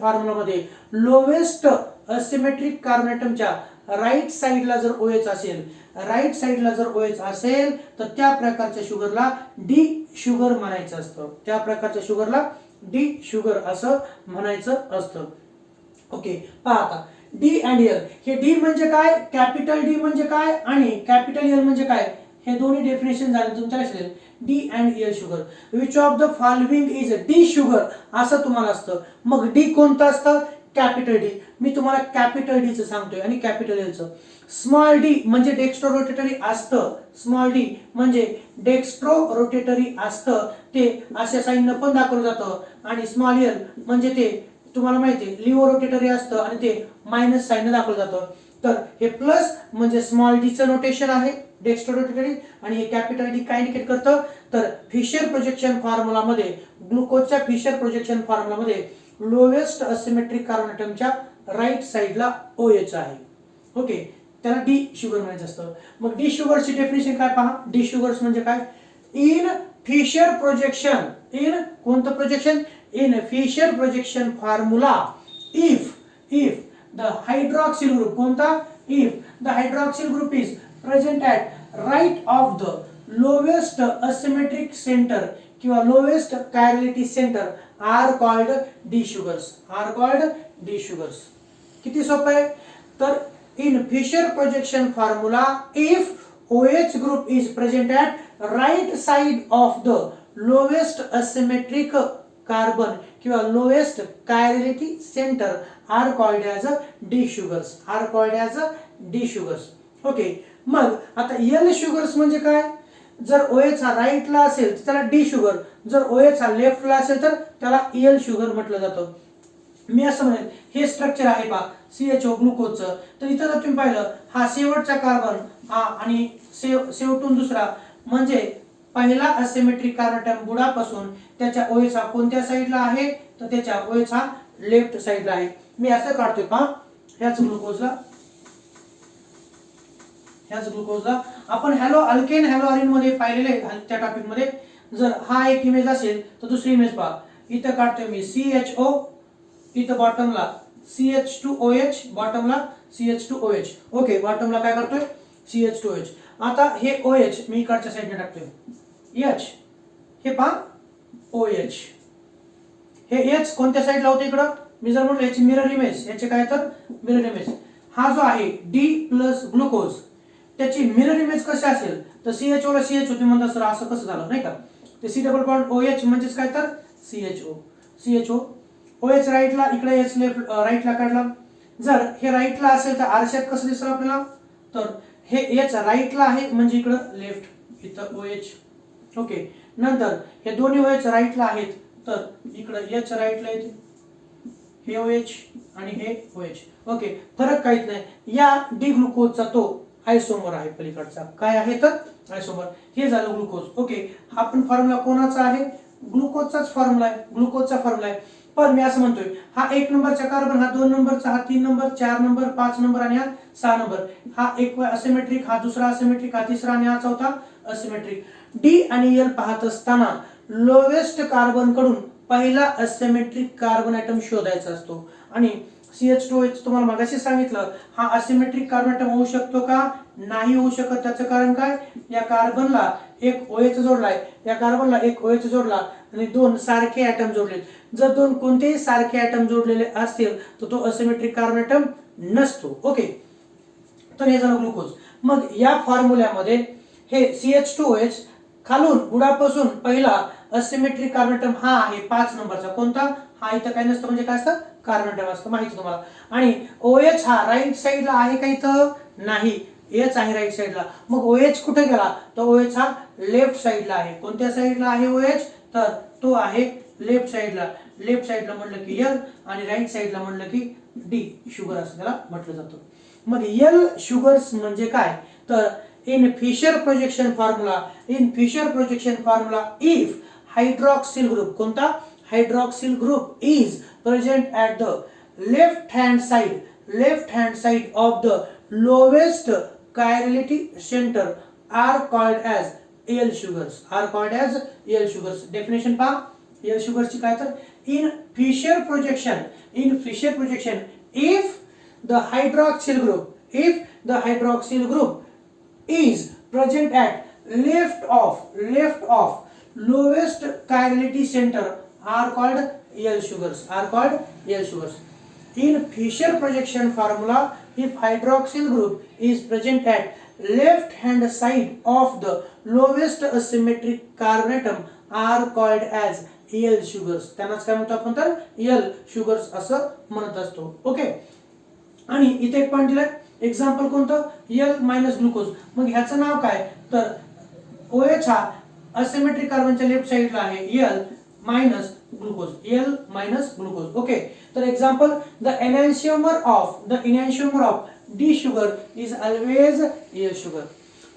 फॉर्म्युलामध्ये लोवेस्ट असिमेट्रिक कार्बन ऍटमच्या राईट साइडला जर OH असेल, राईट साइडला जर OH असेल तर त्या प्रकारच्या शुगरला D शुगर म्हणायचं असतं. त्या प्रकारच्या शुगरला D शुगर असं म्हणायचं असतं. ओके, पहा आता D and L. हे D म्हणजे काय? कॅपिटल D म्हणजे काय आणि कॅपिटल L म्हणजे काय? हे दोन्ही डेफिनेशन झाले तुमच्या लक्षात येईल. D and L sugar. Which of the following is D sugar असं तुम्हाला असतं. मग D कोणतं असतं? Capital D. मी तुम्हाला कॅपिटल D चं सांगतोय आणि कॅपिटल L चं. स्मॉल D म्हणजे डेक्स्ट्रो रोटेटरी असतं. स्मॉल D म्हणजे डेक्स्ट्रो रोटेटरी असतं, ते अशा साइननं पण दाखवलं जातं. आणि स्मॉल L म्हणजे ते तुम्हाला माहिती आहे लिव्हर रोटेटरी असतं आणि ते मायनस साइननं दाखवलं जातं. तर हे प्लस म्हणजे स्मॉल D चं नोटेशन आहे, डेक्स्ट्रो रोटेटरी. आणि हे कॅपिटल D काय इंडिकेट करतं? तर फिशर प्रोजेक्शन फॉर्म्युला मध्ये, ग्लुकोजच्या फिशर प्रोजेक्शन फॉर्म्युला मध्ये लोवेस्ट असिमेट्रिक कार्बन ऍटमच्या राईट साइडला OH आहे. ओके, त्याला D शुगर म्हणायचं असतं. मग D शुगरची डेफिनेशन काय पहा? D शुगर्स म्हणजे काय? इन फिशर प्रोजेक्शन, इन कोणतं projection? In Fischer projection formula if the hydroxyl group, कोणता? If the hydroxyl group is present at right of the lowest asymmetric centre किंवा lowest chirality centre are called D sugars. Are called D sugars. किती सोपं आहे? तर in Fisher projection formula, if OH group is present at right side of the lowest asymmetric carbon किंवा lowest chirality centre are called as a D sugars, are called as a D sugars. Okay, मग आता एल शुगर्स म्हणजे काय? जर OH हा राईटला असेल तर त्याला डी शुगर, जर OH हा लेफ्टला असेल तर त्याला एल शुगर म्हटलं जातं. मी असं म्हणेन हे स्ट्रक्चर आहे पहा CHO ग्लुकोजचं, तर इथं जर तुम्ही पाहिलं हा शेवटचा कार्बन हा आणि शेवटून दुसरा म्हणजे पहिला असिमेट्रिक कार्बन ॲटम बुडापासून त्याच्या OH हा कोणत्या साईडला आहे तर त्याच्या OH हा लेफ्ट साईडला आहे. मी असं काढतोय पहा ह्याच ग्लुकोजला आपण हॅलो अल्केन हॅलो अरिन मध्ये पाहिलेले त्या टॉपिक मध्ये. जर हा एक इमेज असेल तर दुसरी इमेज पहा, इथं काढतोय मी CHO, इथं बॉटमला CH2OH, बॉटमला CH2OH. ओके, बॉटमला काय करतोय CH2OH. आता हे OH मी इकडच्या साईडने टाकतोय H, हे पहा OH, हे H कोणत्या साईडला होते इकडं? मी जर म्हटलं याची मिरर इमेज, याचे काय तर मिरर इमेज. हा जो आहे D प्लस ग्लुकोज त्याची मिरर इमेज कशी असेल तर CHO ला CH होती म्हणतात सर असं कसं झालं नाही का? ते C डबल बॉन्ड OH म्हणजेच काय तर CHO. OH राईटला, इकडे H लेफ्ट राईटला काढला. जर हे राईटला असेल तर आरशात कसं दिसलं आपल्याला? तर हे H राईटला आहे म्हणजे इकडं लेफ्ट, इथं OH. ओके, नंतर हे दोन्ही OH राईटला आहेत तर इकडं H राईटला येते, हे OH आणि हे OH. ओके, फरक काहीच नाही. या डी ग्लुकोजचा तो आयसोमर आहे पलीकडचा, काय आहे तर आयसोमर. हे झालं ग्लुकोज. ओके, हा पण फॉर्म्युला कोणाचा आहे? ग्लुकोजचाच फॉर्म्युला आहे, ग्लुकोजचा फॉर्म्युला आहे. पण मी असं म्हणतोय हा 1 नंबरचा कार्बन, हा 2 नंबरचा, हा 3 नंबर, 4 नंबर, 5 नंबर आणि हा 6 नंबर. हा एक असिमेट्रिक, हा दुसरा असिमेट्रिक, हा तिसरा आणि हा चौथा असिमेट्रिक. डी आणि एल पाहत असताना लोवेस्ट कार्बन कडून पहिला असिमेट्रिक कार्बन ॲटम शोधायचा असतो. आणि CH2OH तुम्हाला मागाशी सांगितलं हा असिमेट्रिक कार्बन ॲटम होऊ शकतो का? नाही होऊ शकत. त्याचं कारण काय? या कार्बनला एक OH जोडलाय, या कार्बनला एक OH जोडला आणि दोन सारखे ॲटम जोडलेत. जर दोन कोणतेही सारखे ॲटम जोडलेले असतील तर तो असिमेट्रिक कार्बन ॲटम नसतो. ओके, तर हे झालं ग्लुकोज. मग या फॉर्म्युल्यामध्ये हे CH2OH खालून बुडापासून पहिला असिमेट्रिक कार्बन ॲटम हा आहे 5 नंबरचा. कोणता? हा इथं काय नसतं म्हणजे काय असतं? कार्बन ॲटम असतं, माहिती तुम्हाला. आणि OH हा राईट साईडला आहे का? इथं नाही, H आहे राईट साईडला. मग OH कुठे गेला तर OH हा लेफ्ट साईडला आहे. कोणत्या साईडला आहे OH तर तो आहे लेफ्ट साईडला. लेफ्ट साईडला म्हटलं की L आणि राईट साईडला म्हटलं की D शुगर असं त्याला म्हटलं जातं. मग L शुगर्स म्हणजे काय तर in Fisher projection formula, if hydroxyl group, कोणता? hydroxyl group is present at the left hand side of the lowest chirality center are called as L sugars. Definition पहा L sugars ची काय तर in Fisher projection, if the hydroxyl group is present at left of lowest chirality center are called L sugars. In Fisher projection formula, if hydroxyl group is present at left hand side of the lowest asymmetric carbon atom are called as L sugars. त्यांनाच काय म्हणतो आपण तर L sugars असं म्हणत असतो. ओके, आणि इथे एक पॉइंट दिलाय, एक्झाम्पल कोणतं? L minus glucose. मग ह्याचं नाव काय तर OH हा असिमेट्रिक कार्बनच्या लेफ्ट साईडला आहे, L मायनस ग्लुकोज. ओके, तर example the enantiomer of D sugar is always L sugar.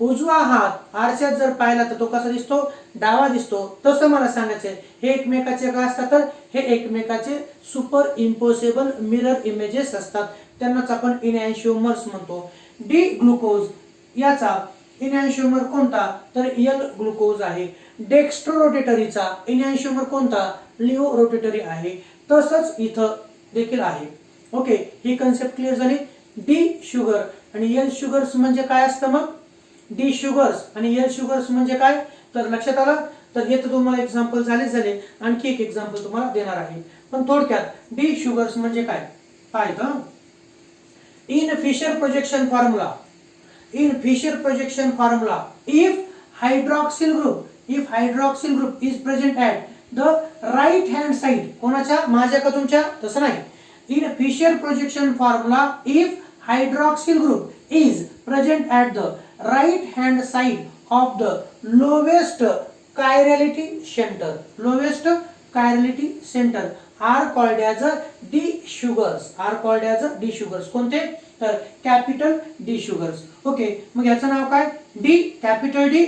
उजवा हात आरशात जर पाहिला तर तो कसा दिसतो? डावा दिसतो. तसं मला सांगायचंय हे एकमेकाचे काय असतात तर हे एकमेकाचे सुपर इम्पॉसिबल मिरर इमेजेस असतात, त्यांनाच आपण इनॅन्शियोमर्स म्हणतो. डी ग्लुकोज याचा इनॅन्शियोमर कोणता तर L ग्लुकोज आहे. डेक्स्ट्रो रोटेटरीचा इनॅन्शियोमर कोणता? लिओ रोटेटरी आहे. तसंच इथं देखील आहे. ओके, ही कन्सेप्ट क्लिअर झाली. डी शुगर आणि L शुगर्स म्हणजे काय असतं? मग डी शुगर्स आणि L शुगर्स म्हणजे काय तर लक्षात आलं तर हे तर तुम्हाला एक्झाम्पल झाले. आणखी एक एक्झाम्पल तुम्हाला देणार आहे, पण थोडक्यात डी शुगर्स म्हणजे काय पाहिलं. In Fisher projection formula, if hydroxyl group is present at the right hand side, कोणाच्या, माझ्या का तुमच्या, तसं नाही. In Fischer projection formula if hydroxyl group is present at the right hand side of the lowest chirality centre, lowest chirality centre are called as D sugars, are called as D sugars. कोणते, तर कॅपिटल डी शुगर्स. ओके, मग याचं नाव काय, D, capital D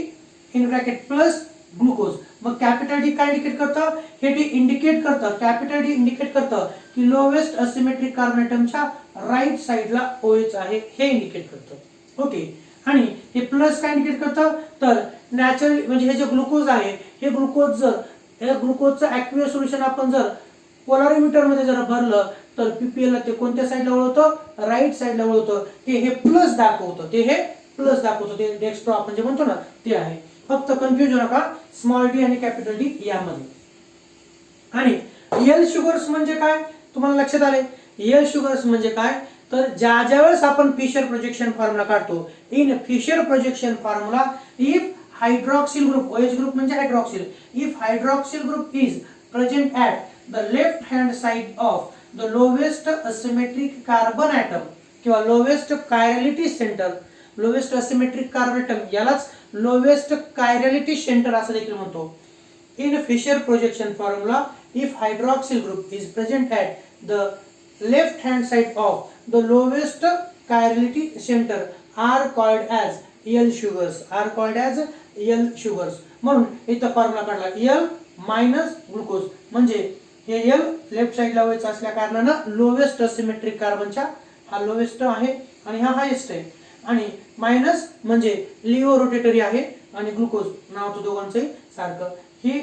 in bracket plus glucose. मग कॅपिटल डी काय इंडिकेट करतं, हे डी इंडिकेट करतं, कॅपिटल डी इंडिकेट करतं की लोवेस्ट असिमेट्रिक कार्बन ॲटमच्या राईट साइडला OH आहे, हे इंडिकेट करतं. ओके, आणि हे प्लस काय इंडिकेट करतं, तर नॅचरल म्हणजे हे जे ग्लुकोज आहे, हे ग्लुकोज जर, हे ग्लुकोजचं ॲक्वियस सोल्युशन आपण जर पोलॅरिमीटर मध्ये जर भरलं तर PPL ला ते कोणत्या साइडला वळवतं, राईट साइडला वळवतं. हे प्लस दाखवतं, ते हे प्लस दाखवतं, ते डेक्स्ट्रो आपण जे म्हणतो ना ते आहे. फक्त कन्फ्युज होऊ नका स्मॉल डी आणि कॅपिटल डी यामध्ये. आणि एल शुगर्स म्हणजे काय, तुम्हाला लक्षात आले, एल शुगर्स म्हणजे काय, तर ज्या वेळेस आपण फिशर प्रोजेक्शन फॉर्म्युला काढतो, in Fischer projection formula if hydroxyl group, OH group म्हणजे hydroxyl, if hydroxyl group is present at the left hand side of the lowest asymmetric carbon atom किंवा lowest chirality centre, lowest asymmetric carbon atom यालाच लोवेस्ट कायरॅलिटी सेंटर असं देखील म्हणतो. In Fischer projection formula if hydroxyl group is present at the left hand side of the lowest chirality centre are called as L sugars, are called as L sugars. म्हणून इथं फॉर्म्युला काढला एल मायनस ग्लुकोज, म्हणजे हे एल लेफ्ट साइडला व्हायचं असल्या कारणानं लोवेस्ट असिमेट्रिक कार्बनच्या हा लोवेस्ट आहे आणि हा हायेस्ट आहे, आणि मायनस म्हणजे लिओ रोटेटरी आहे, आणि ग्लुकोज नाव तो दोघांचंही सारखं. हे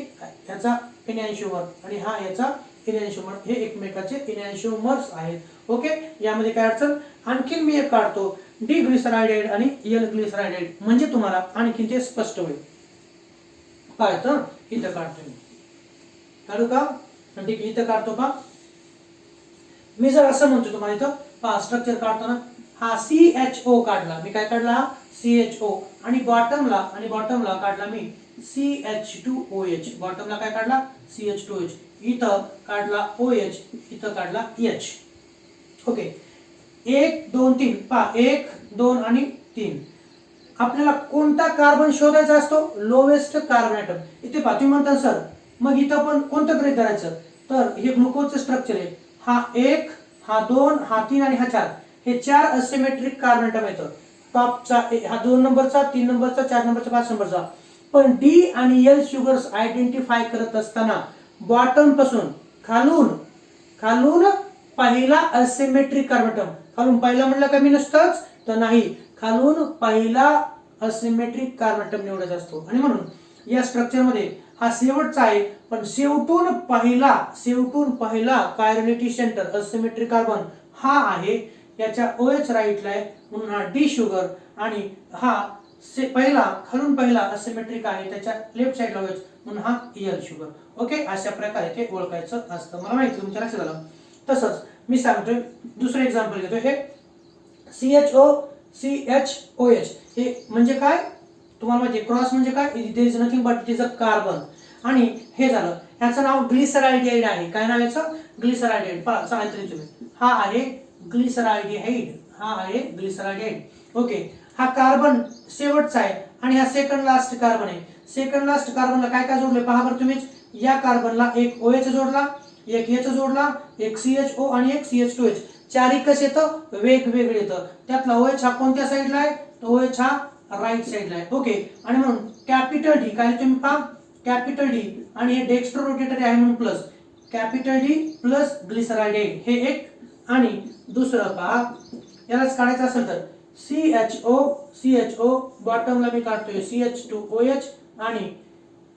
याचा इनॅन्शिओमर आणि हा याचा इनॅन्शिओमर, हे एकमेकाचे इनॅन्शिओमर्स आहेत. ओके, यामध्ये काय अडचण, आणखीन मी एक काढतो डी ग्लिसराइडेड आणि एल ग्लिसराइडेड, म्हणजे तुम्हाला आणखीन ते स्पष्ट होईल. काय तर इथं काढतो मी, काढू का, ठीक आहे, इथं काढतो का, मी जर असं म्हणतो तुम्हाला इथं पहा स्ट्रक्चर काढताना हा CHO काढला, मी काय काढला, हा CHO, आणि बॉटमला काढला मी CH2OH, बॉटमला काय काढला, CH2OH, इथं काढला OH, इथं काढला H. ओके, 1 2 3 पहा 1 2 आणि 3. आपल्याला कोणता कार्बन शोधायचा असतो, लोवेस्ट कार्बन ॲटम. इथे पहा तुम्ही म्हणता सर मग इथं पण कोणतं गृहीत धरायचं, तर हे ग्लुकोजचं स्ट्रक्चर आहे, हा 1 हा 2 हा 3 आणि हा 4, हे 4 असिमेट्रिक कार्बन ॲटम येतं. टॉपचा हा 2 नंबरचा, 3 नंबरचा, 4 नंबरचा, 5 नंबरचा. पण डी आणि एल शुगर्स आयडेंटिफाय करत असताना बॉटम पासून खालून पहिला असिमेट्रिक कार्बन ॲटम, खालून पहिला म्हटलं कमी नसतंच तर नाही, खालून पहिला असिमेट्रिक कार्बन ॲटम निवडायचा असतो. आणि म्हणून या स्ट्रक्चर मध्ये हा शेवटचा आहे, पण शेवटून पहिला कायरॅलिटी सेंटर असिमेट्रिक कार्बन हा आहे, याच्या OH राईटला आहे म्हणून हा डी शुगर, आणि हा खालून पहिला असिमेट्रिक आहे त्याच्या लेफ्ट साइडला OH म्हणून हा एल शुगर. ओके, अशा प्रकारे ते ओळखायचं असतं. मला माहिती तुमच्या लक्षात आलं. तसंच मी सांगतोय दुसरं एक्झाम्पल घेतो, हे CHOH, हे म्हणजे काय तुम्हाला माहिती, क्रॉस म्हणजे काय, there is nothing but it is a carbon. आणि हे झालं, ह्याचं नाव ग्लिसराइडेड आहे. काय नाव याचं, ग्लिसराइडेड. पहा सांगितलं तुम्ही, हा आहे ग्लिसराइडेड, हा आहे ग्लिसराइडेड. ओके, हा कार्बन शेवटचा आहे आणि हा सेकंड लास्ट कार्बन आहे. सेकंड लास्ट कार्बनला काय काय जोडले पहा बरं तुम्हीच, या कार्बनला एक OH जोडला, एक H जोडला, एक CHO आणि एक CH2H. चारही कसं येतं, वेगवेगळे येतं. त्यातला OH हा कोणत्या साईडला आहे, तो OH हा राईट साईडला आहे. ओके, आणि म्हणून कॅपिटल डी काय तुम्ही पहा, कॅपिटल डी, आणि हे डेक्स्ट्रो रोटेटरी आहे म्हणून प्लस, कॅपिटल डी प्लस ग्लिसराइडेड हे एक, आणि दुसरं पहा यालाच काढायचं असेल तर CHO बॉटमला मी काढतोय CH2OH, आणि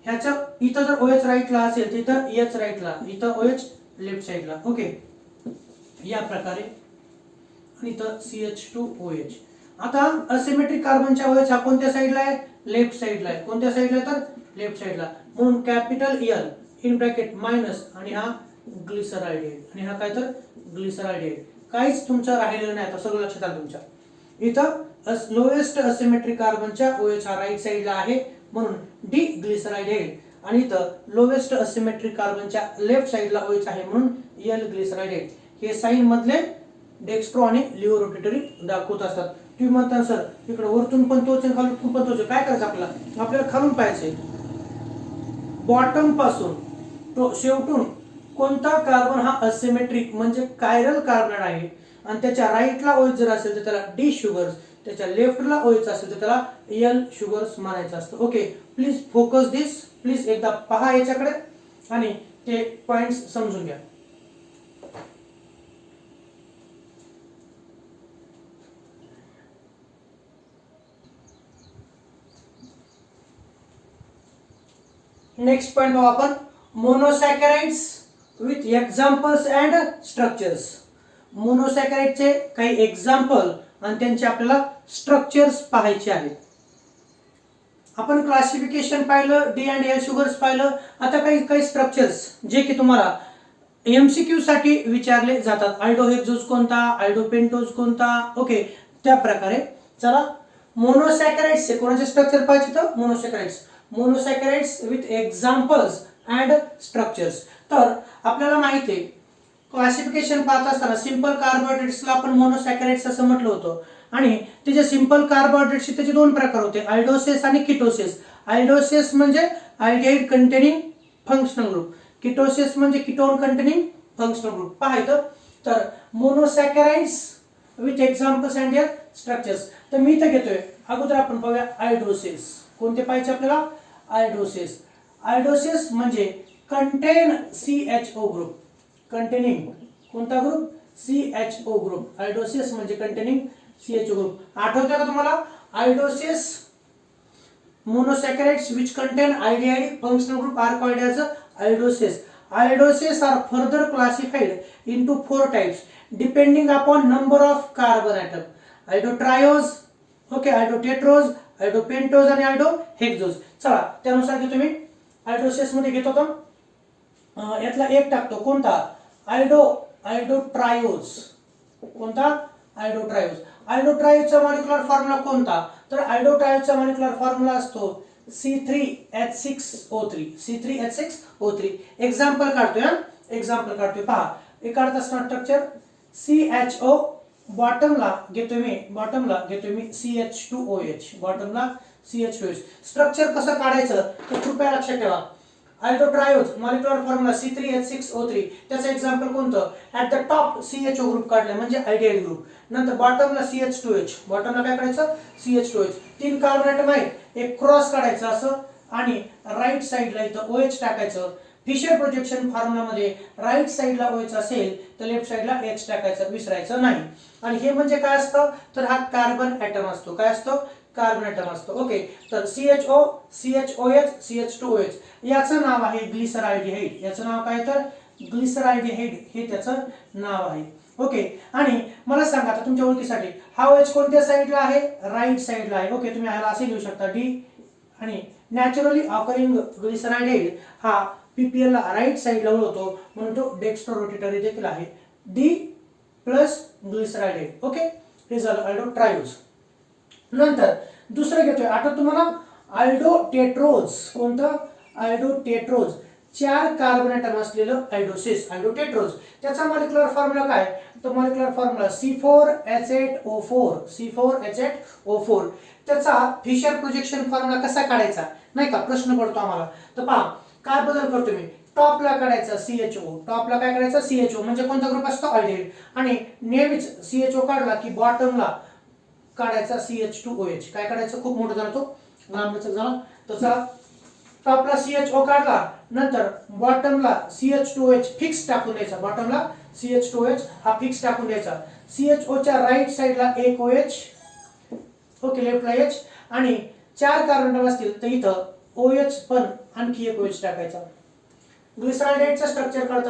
ह्याच्या इथं जर OH राईटला असेल तर इथं H राईटला, इथं OH लेफ्ट साईडला. ओके, या प्रकारे, आणि इथं CH2OH. आता असिमेट्रिक कार्बनच्या OH हा कोणत्या साईडला आहे, लेफ्ट साईडला आहे. कोणत्या साईडला तर लेफ्ट साईडला, म्हणून capital L in bracket minus, आणि हा ग्लिसराइडेड, आणि हा काय तर ग्लिसराइडेड. काहीच तुमचं राहिलेलं नाही, आता सगळं लक्षात आलं तुमच्या. इथं लोएस्ट असिमेट्रिक कार्बनच्या OH हा राईट साईडला आहे म्हणून डी ग्लिसराइडेड. आणि इथं लोवेस्ट असिमेट्रिक कार्बनच्या लेफ्ट साइडला OH आहे म्हणून एल ग्लिसराइड. हे साइन मधले डेक्स्ट्रो आणि लिव्हो रोटेटरी दाखवत असतात. तुम्ही म्हणता सर इकडे वरतून पण तोच आणि खालून पण तोच, काय करायचं आपल्याला खालून पाहायचंय. बॉटम पासून तो शेवटून कोणता कार्बन हा असिमेट्रिक म्हणजे कायरल कार्बन आहे आणि त्याच्या राईटला OH जर असेल तर त्याला डी शुगर्स, त्याच्या लेफ्टला OH असेल तर त्याला एल शुगर्स म्हणायचं असतं. Okay, please focus this. Please एकदा पहा याच्याकडे आणि ते पॉइंट्स समजून घ्या. नेक्स्ट पॉइंट पाहू आपण, मोनोसॅकराइड्स विथ एक्झाम्पल्स अँड स्ट्रक्चर्स. मोनोसॅकराइडचे काही एक्झाम्पल आणि त्यांचे आपल्याला स्ट्रक्चर्स पाहायचे आहेत. आपण क्लासिफिकेशन पाहिलं, डी अँड एल शुगर्स पाहिलं. आता काही स्ट्रक्चर्स जे की तुम्हाला MCQ साठी विचारले जातात. आल्डोहेक्झोज कोणता, आल्डोपेंटोज कोणता. ओके, त्या प्रकारे चला मोनोसॅकराइड्स कोणाचे स्ट्रक्चर पाहिजे तर monosaccharides with examples and structures. तर आपल्याला माहिती आहे क्लासिफिकेशन पाहत असताना सिंपल कार्बोहायड्रेट्सला आपण मोनोसॅकराइड्स असं म्हटलं होतं आणि ते जे सिंपल कार्बोहायड्रेट्सचे त्याचे दोन प्रकार होते, आल्डोसेस आणि किटोसेस. आल्डोसेस म्हणजे aldehyde containing functional group, ketoses म्हणजे कीटोन कंटेनिंग फंक्शनल ग्रुप. पाहायचं तर monosaccharides with examples and their structures. तर मी इथं घेतोय, अगोदर आपण पाहूया आल्डोसेस. कोणते पाहिजे आपल्याला? आल्डोसेस म्हणजे कंटेन CHO ग्रुप, कंटेनिंग कोणता ग्रुप? CHO group. आल्डोसेस म्हणजे कंटेनिंग CHO ग्रुप. आठवतं का तुम्हाला? आल्डोसेस monosaccharides which contain aldehyde functional group are called as aldoses. Aldoses are further classified into 4 types depending upon number of carbon atom. Aldotriose, okay, aldotetrose, aldopentose आणि aldohexose. चला त्यानुसार घेतो मी. आल्डोसेस मध्ये घेतो तर यातला एक टाकतो, कोणता? आल्डोट्रायोज. कोणता? आल्डोट्रायोज. आल्डोट्रायोजचा मॉलिक्युलर फॉर्म्युला कोणता? तर आल्डोट्रायोजचा मॉलिक्युलर फॉर्म्युला असतो C3H6O3. C3H6O3. एक्झाम्पल काढतोय पहा. हे काढत असताना स्ट्रक्चर CHO बॉटमला घेतोय मी CH2OH. बॉटमला CH2OH. स्ट्रक्चर कसं काढायचं तर कृपया लक्षात ठेवा. आल्डोट्रायोज मॉलिक्युलर फॉर्म्युला C3H6O3. त्याचं एक्झाम्पल कोणतं? At the top CHO group काढला म्हणजे अल्डिहाइड ग्रुप. नंतर बॉटमला CH2H. बॉटमला काय करायचं? CH2H. 3 कार्बन ॲटम आहेत, एक क्रॉस काढायचं असं आणि राईट साइडला इथं OH टाकायचं. फिशर प्रोजेक्शन फॉर्म्युलामध्ये राईट साइडला OH असेल तर लेफ्ट साइडला H टाकायचं, विसरायचं नाही. आणि हे म्हणजे काय असतं तर हा कार्बन ॲटम असतो. काय असतो? कार्बन ॲटम असतो. ओके, तर CHO, CHOH, CH2OH याचं नाव आहे ग्लिसरॉल्डिहाइड. याचं नाव काय तर ग्लिसरॉल्डिहाइड हे त्याचं नाव आहे. ओके, आणि मला सांगा आता तुमच्या ओळखीसाठी हा OH कोणत्या साइडला आहे? राईट साइडला आहे. ओके, तुम्ही ह्याला असे लिहू शकता D. आणि नॅचरली ऑकरिंग ग्लिसरॉल्डिहाइड हा PPL ला राईट साइडला होतो म्हणून तो डेक्स्ट्रो रोटेटरी देखील आहे. D plus glyceraldehyde. ओके, हे झालं आल्डोट्रायोज. नंतर दुसरं घेतोय, आठवत तुम्हाला? आल्डोटेट्रोज. कोणतं? आल्डोटेट्रोज. 4 कार्बन ॲटम असलेलं आल्डोटेट्रोज. त्याचा मॉलिक्युलर फॉर्म्युला काय? तो मॉलिक्युलर फॉर्म्युला C4H8O4. C4H8O4. त्याचा फिशर प्रोजेक्शन फॉर्म्युला कसा काढायचा नाही का प्रश्न पडतो आम्हाला. तर पहा काय बदल करतो मी. टॉपला काढायचा CHO. टॉपला काय करायचं? CHO म्हणजे कोणता ग्रुप असतो? अल्डिहाइड. आणि नेहमीच CHO काढला की बॉटमला काढायचा CH2OH. काय काढायचं? खूप मोठा झाला तो, लांबच झाला. तर चला टॉपला CHO काढला, नंतर बॉटमला CH2OH फिक्स टाकून द्यायचा. बॉटमला CH2OH हा फिक्स टाकून द्यायचा. CHO च्या राईट साइडला एक OH, ओके, लेफ्टला H. आणि 4 कार्बन असतील तर इथं OH पण आणखी एक OH टाकायचा. ग्लिसरॉल्डिहाइडचं स्ट्रक्चर काढत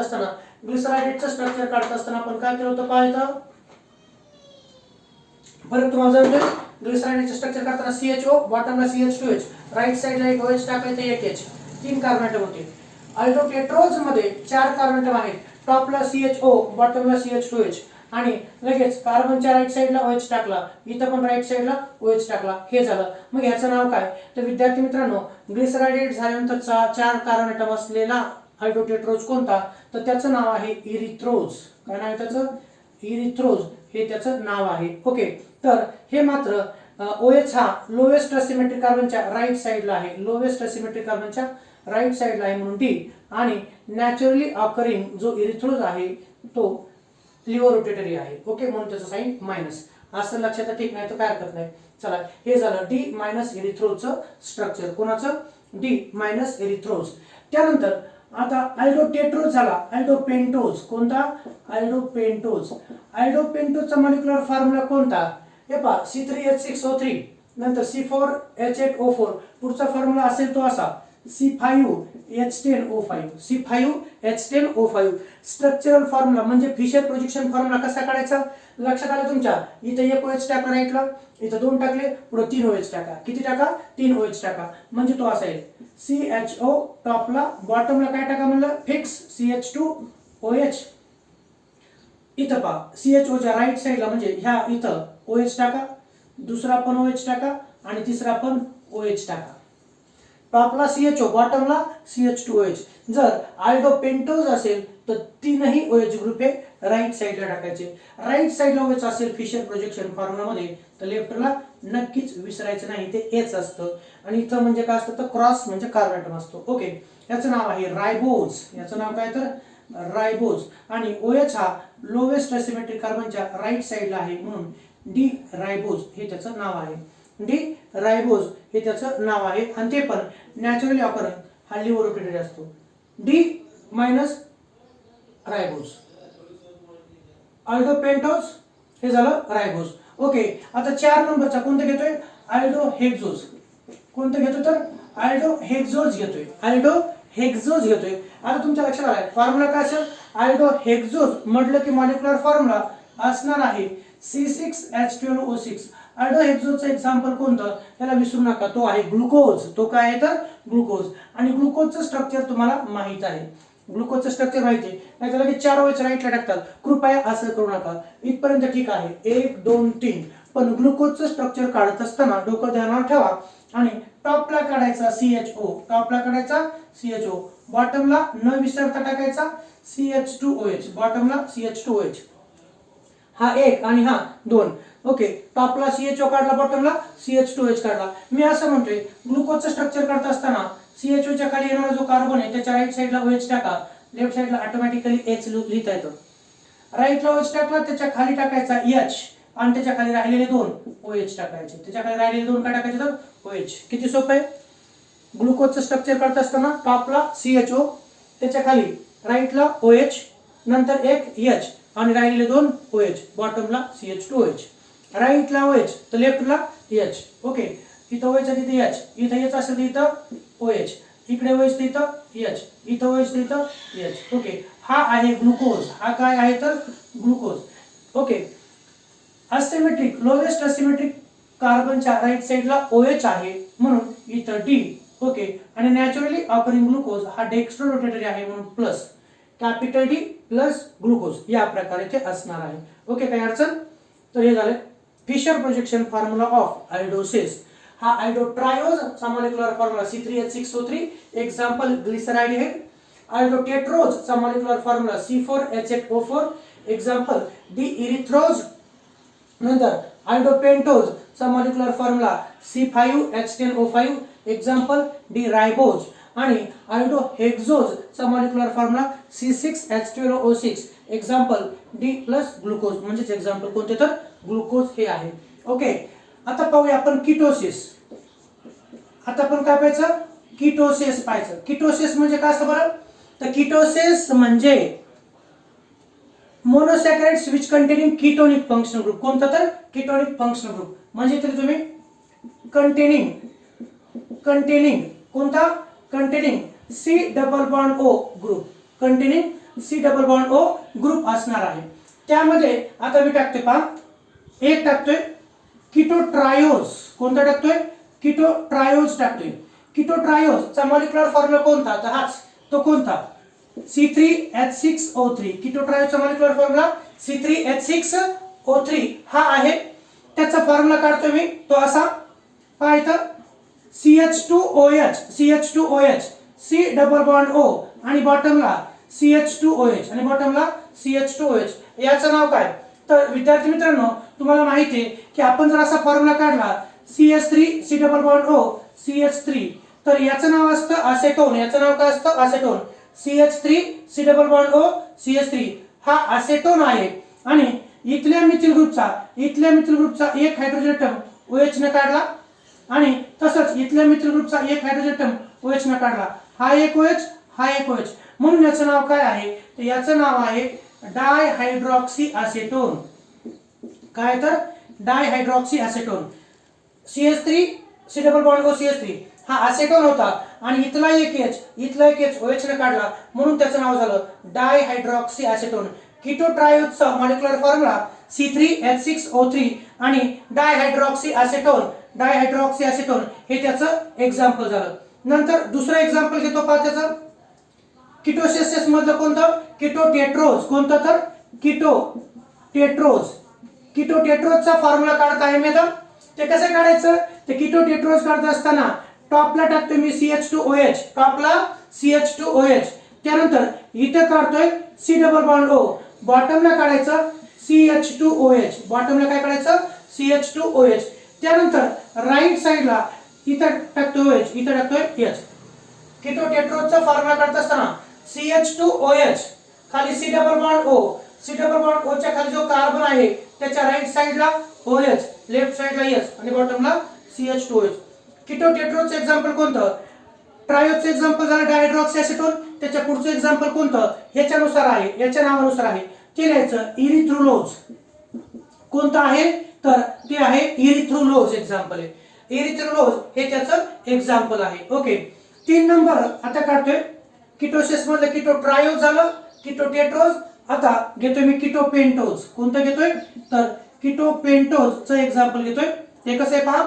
असताना आपण काय केलं होतं पाहायचं? परत तुम्हाला जर ग्लिसरॉल्डिहाइडचं स्ट्रक्चर करताना CHO बॉटमला CH2OH, राईट साइडला एक OH टाकायचं, एक H. 3 कार्बन ॲटम होते. आल्डोटेट्रोज मध्ये 4 कार्बन ॲटम आहेत, टॉपला CHO बॉटमला CH2OH आणि लगेच कार्बनच्या राईट साईडला OH टाकला, इथं पण राईट साईडला OH टाकला, हे झालं. मग ह्याचं नाव काय? तर विद्यार्थी मित्रांनो, ग्लिसराइडेट झाल्यानंतर 4 कार्बन ॲटम असलेला आयडोटेट्रोज कोणता? तर त्याचं नाव आहे इरिथ्रोज. काय नाव आहे त्याचं? इरिथ्रोज हे त्याचं नाव आहे. ओके, तर हे मात्र OH हा लोएस्ट असिमेट्रिक कार्बनच्या राईट साईडला आहे, लोएस्ट असिमेट्रिक कार्बनच्या राईट साईडला आहे म्हणून डी. आणि नॅचरली ऑकरिंग जो इरिथ्रोज आहे तो लिव्हर रोटेटरी आहे. ओके, म्हणून त्याचं साइन मायनस. असं लक्षात ठीक नाही तर काय हरकत नाही. चला, हे झालं डी मायनस इरिथ्रोजचं स्ट्रक्चर. कोणाचं? D minus इरिथ्रोज. त्यानंतर आता आयडोटेट्रोज झाला, आयडोपेंटोज. कोणता? आयडोपेंटोज. आयडोपेंटोजचा मॉलिक्युलर फॉर्म्युला कोणता? हे पहा, C3H6O3 नंतर C4H8O4. पुढचा फॉर्म्युला असेल तो असा, C5H10O5. C5H10O5. स्ट्रक्चरल फॉर्म्युला म्हणजे फिशर प्रोजेक्शन फॉर्म्युला कसा काढायचा? लक्षात आलं तुमच्या? इथं एक OH टाका राईटला, इथं 2 टाकले, पुढे 3 OH टाका. किती टाका? 3 OH टाका. म्हणजे तो असा येईल CHO टॉपला, बॉटमला काय टाका म्हणलं? Fix CH2OH. इथं पहा, CHO च्या राईट साईडला म्हणजे ह्या इथं OH टाका, दुसरा पण OH टाका आणि तिसरा पण OH टाका. टॉपला CHO, बॉटमला CH2OH. जर आयडोपेंटोज असेल तर 3ही OH ग्रुप हे राईट साईडला टाकायचे. राईट साईडला OH असेल फिशर प्रोजेक्शन फॉर्म्युलामध्ये तर लेफ्टला नक्कीच विसरायचं नाही, ते एच असतं. आणि इथं म्हणजे काय असतं? तर क्रॉस म्हणजे कार्बन ॲटम असतो. ओके, याचं नाव आहे रायबोज. याचं नाव काय? तर रायबोज. आणि OH हा लोवेस्ट असिमेट्रिक कार्बनच्या राईट साईडला आहे म्हणून डी रायबोज हे त्याचं नाव आहे. डी रायबोज हे त्याचं नाव आहे. आणि ते पण नॅचरली ऑकरिंग हा लिव्हर रोटेटरी असतो. D minus ribose. आयडोपेंटोज हे झालं रायबोज. ओके, आता 4 नंबरचा कोणतं घेतोय? आयडोहेक्झोज. कोणतं घेतो? तर आयडोहेक्झोज घेतोय. आयडोहेक्झोज घेतोय. आता तुमच्या लक्षात आलं फॉर्म्युला काय असेल? आयडोहेक्झोज म्हटलं की मॉलिक्युलर फॉर्म्युला असणार आहे C6H12O6. आयडोहेक्झोजचं एक्झाम्पल कोणतं? त्याला विसरू नका, तो आहे ग्लुकोज. तो काय आहे? तर ग्लुकोज. आणि ग्लुकोजचं स्ट्रक्चर तुम्हाला माहित आहे. ग्लुकोजचं स्ट्रक्चर माहिती आहे, नाही तर लगेच 4 OH राईटला टाकतात. कृपया असं करू नका. इथपर्यंत ठीक आहे, 1 2 3. पण ग्लुकोजचं स्ट्रक्चर काढत असताना डोकं ध्यानावर ठेवा. आणि टॉपला काढायचा CHO, टॉपला काढायचा CHO, बॉटमला न विसरता टाकायचा CH2OH, बॉटमला CH2OH. हा 1 आणि हा 2. ओके, टॉपला CHO काढला, बॉटमला CH2OH काढला. मी असं म्हणतोय, ग्लुकोजचं स्ट्रक्चर करत असताना CHO च्या खाली येणारा जो कार्बन आहे त्याच्या राईट साईडला OH टाका, लेफ्ट साईडला ऑटोमॅटिकली H लिहिता येतं. राईटला OH टाकला, त्याच्या खाली टाकायचा H आणि त्याच्या खाली राहिलेले 2 OH टाकायचे. त्याच्या खाली राहिलेले 2 काय टाकायचे? तर OH. किती सोपं आहे. ग्लुकोजचं स्ट्रक्चर करत असताना टॉपला CHO, त्याच्या खाली राईटला OH, नंतर एक H आणि राहिलेले 2 OH, बॉटमला CH2OH. राईटला OH तर लेफ्टला H. ओके, इथं OH आहे तिथे H, इथं H असेल तर इथं OH, इकडे OH तर इथं H, इथं OH तर इथं H. ओके, हा आहे ग्लुकोज. हा काय आहे? तर glucose. Okay, asymmetric, lowest asymmetric कार्बनच्या राईट साईडला OH आहे म्हणून इथं डी. ओके, आणि नॅचरली ऑकरिंग ग्लुकोज हा डेक्स्ट्रो रोटेटरी आहे म्हणून plus capital D plus glucose या प्रकारे ते असणार आहे. ओके, काही अडचण? तर हे झाले फिशर प्रोजेक्शन फॉर्म्युला ऑफ आयडोसिस. हा आयडोट्रायोज चा molecular formula C3H6O3, example glyceride आहे. आयडोटेट्रोज चा molecular formula C4H8O4, example D erythrose. नंतर आयडोपेंटोज चा molecular formula C5H10O5, example D ribose. आणि आयडोहेक्झोज चा molecular formula C6H12O6, example D plus glucose. म्हणजेच एक्झाम्पल कोणते? तर ग्लुकोज हे आहे. ओके, आता पाहूया आपण किटोसिस. आता आपण काय पाहायचं? किटोसिस पाहायचं. किटोसिस म्हणजे काय असतं बरं? तर किटोसिस म्हणजे monosaccharides which containing ketonic functional group. कोणता? तर कीटोनिक फंक्शनल ग्रुप. म्हणजे तरी तुम्ही कंटेनिंग कोणता? Containing C double bond O group. Containing C double bond O group असणार आहे. त्यामध्ये आता मी टाकतोय, पहा, एक टाकतोय कीटोट्रायोज. कोणता टाकतोय? कीटोट्रायोज टाकतोय. कीटोट्रायोज चा मॉलिक्युलर फॉर्म्युला कोणता? तर हाच तो कोणता? C3H6O3. कीटोट्रायोजचा मॉलिक्युलर फॉर्म्युला C3H6O3 हा आहे. त्याचा फॉर्म्युला काढतो मी, तो असा पहा इथं CH2OH C double bond O आणि बॉटमला CH2OH आणि बॉटमला CH2OH. याचं नाव काय? तर विद्यार्थी मित्रांनो, तुम्हाला माहिती आहे की आपण जर असा फॉर्म्युला काढला CH3 C double bond O CH3, तर याचं नाव असतं असेटोन. याचं नाव काय असतं? असेटोन. CH3 C double bond O CH3 हा असेटोन आहे. आणि इथल्या मिथिल ग्रुपचा एक हायड्रोजन ॲटम OH ने काढला आणि तसंच इथल्या मिथिल ग्रुपचा एक हायड्रोजन ॲटम OH ने काढला. हा एक OH, हा एक OH, म्हणून याचं नाव काय आहे? तर याचं नाव आहे डायहायड्रॉक्सी असेटोन. काय तर डायहायड्रॉक्सी असेटोन. CH3 C double bond O CH3 हा असेटोन होता आणि इथला एक H OH ने काढला, म्हणून त्याचं नाव झालं डायहायड्रॉक्सी असेटोन. कीटो ट्रायोजचा मॉलिक्युलर फॉर्म्युला C3H6O3 आणि डायहायड्रॉक्सी असेटोन हे त्याचं एक्झाम्पल झालं. नंतर दुसरं एक्झाम्पल घेतो पहा त्याचं कीटोसिस मधलं कोणतं? कीटोटेट्रोज. कोणतं? तर कीटोटेट्रोजचा फॉर्म्युला काढता आहे मी. तर ते कसं काढायचं? ते कीटोटेट्रोज काढत असताना टॉपला टाकतो मी CH2OH, त्यानंतर इथे काढतोय C डबल बॉन्ड O, बॉटमला काढायचं CH2OH, बॉटमला काय काढायचं? CH2OH. त्यानंतर राईट साइडला इथं टाकतोय OH, इथं टाकतोय H. कीटोटेट्रोजचा फॉर्म्युला काढत असताना CH2OH खाली C डबल बॉन्ड O च्या खाली जो कार्बन आहे त्याच्या राईट साइडला OH, लेफ्ट साइडला H आणि बॉटमला CH2OH. कीटोटेट्रोजचं एक्झाम्पल कोणतं? ट्रायोजचं एक्झाम्पल झालं डायहायड्रॉक्सी असेटोन. त्याच्या पुढचं एक्झाम्पल कोणतं? ह्याच्यानुसार आहे, याच्या नावानुसार आहे, ते लिहायचं इरिथ्रुलोज. कोणतं आहे? तर ते आहे इरिथ्रुलोज. एक्झाम्पल आहे इरिथ्रुलोज, हे त्याचं एक्झाम्पल आहे. ओके, 3 नंबर आता काढतोय. कीटोसिस मधलं कीटो ट्रायोज झालं, कीटोटेट्रोज. आता घेतोय मी कीटोपेंटोज. कोणतं घेतोय? तर कीटोपेंटोजचं एक्झाम्पल घेतोय. ते कसं आहे पहा.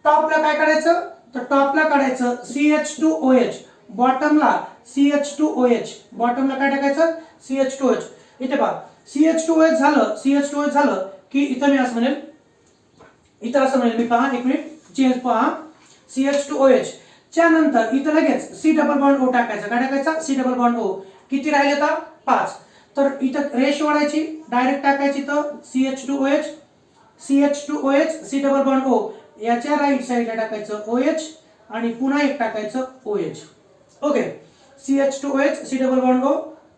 टॉपला काय काढायचं? तर टॉपला काढायचं CH2OH, बॉटमला CH2OH, बॉटमला काय टाकायचं? CH2OH. इथे पहा CH2OH झालं की इथं मी असं म्हणेल, मी पहा एक मिनिट चेंज पहा. CH2OH च्या नंतर इथं लगेच C डबल बॉन्ड O टाकायचा. काय टाकायचा? C double bond O. किती राहिले आता? 5. तर इथं रेश वाढायची, डायरेक्ट टाकायची तर CH2OH C double bond O, याच्या राईट साइडला टाकायचं OH आणि पुन्हा एक टाकायचं OH. Okay, CH2OH C double bond O,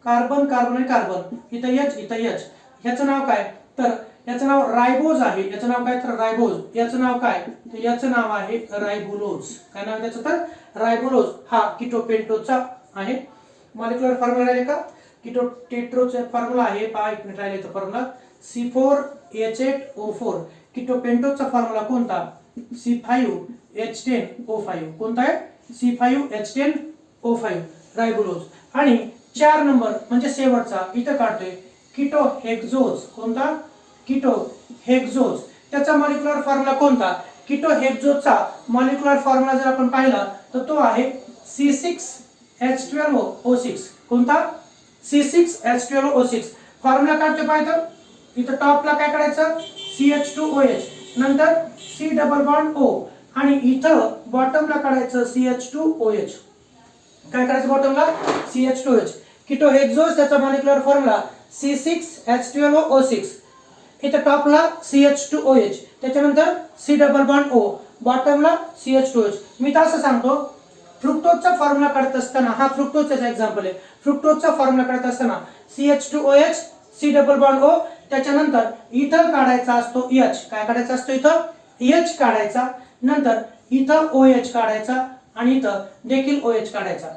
carbon आणि कार्बन, इथं H. ह्याचं नाव काय? तर याचं नाव रायबोज आहे. याचं नाव काय? तर रायबोज. याचं नाव काय? तर याचं नाव आहे रायबुलोज. काय नाव त्याचं? तर रायबुलोज. हा कीटोपेंटोजचा आहे. मॉलिक्युलर फॉर्म्युला राहिले का? कीटोटेट्रोजचा फॉर्म्युला आहे पहा, एक मिनिट राहिले तो फॉर्म्युला C4H8O4. कीटोपेंटोजचा फॉर्म्युला कोणता? C5H10O5. कोणता आहे? C5H10O5 रायबुलोज. आणि 4 नंबर म्हणजे शेवटचा इथं काढतोय कीटोहेक्झोज. कोणता? कीटोहेक्झोज. त्याचा मॉलिक्युलर फॉर्म्युला कोणता? कीटोहेक्झोजचा मॉलिक्युलर फॉर्म्युला जर आपण पाहिला तर तो आहे C6H12O6. कोणता? C6H12O6. फॉर्म्युला काढतोय पाहिजे. इथं टॉपला काय काढायचं? CH2OH, नंतर C डबल बॉन्ड O आणि इथं बॉटमला काढायचं CH2OH. काय करायचं बॉटमला? CH2OH. कीटोहेक्झोज त्याचा मॉलिक्युलर फॉर्म्युला C6H12O6. इथं टॉपला CH2OH, त्याच्यानंतर C double bond O, बॉटमला CH2OH. मी तर असं सांगतो, फ्रुक्टोजचा फॉर्म्युला काढत असताना, हा फ्रुक्टोजचा एक्झाम्पल आहे, फ्रुक्टोजचा फॉर्म्युला काढत असताना CH2OH C double bond O, त्याच्यानंतर इथं काढायचा असतो H. काय काढायचा असतो? इथं H काढायचा, नंतर इथं OH काढायचा आणि इथं देखील OH काढायचा.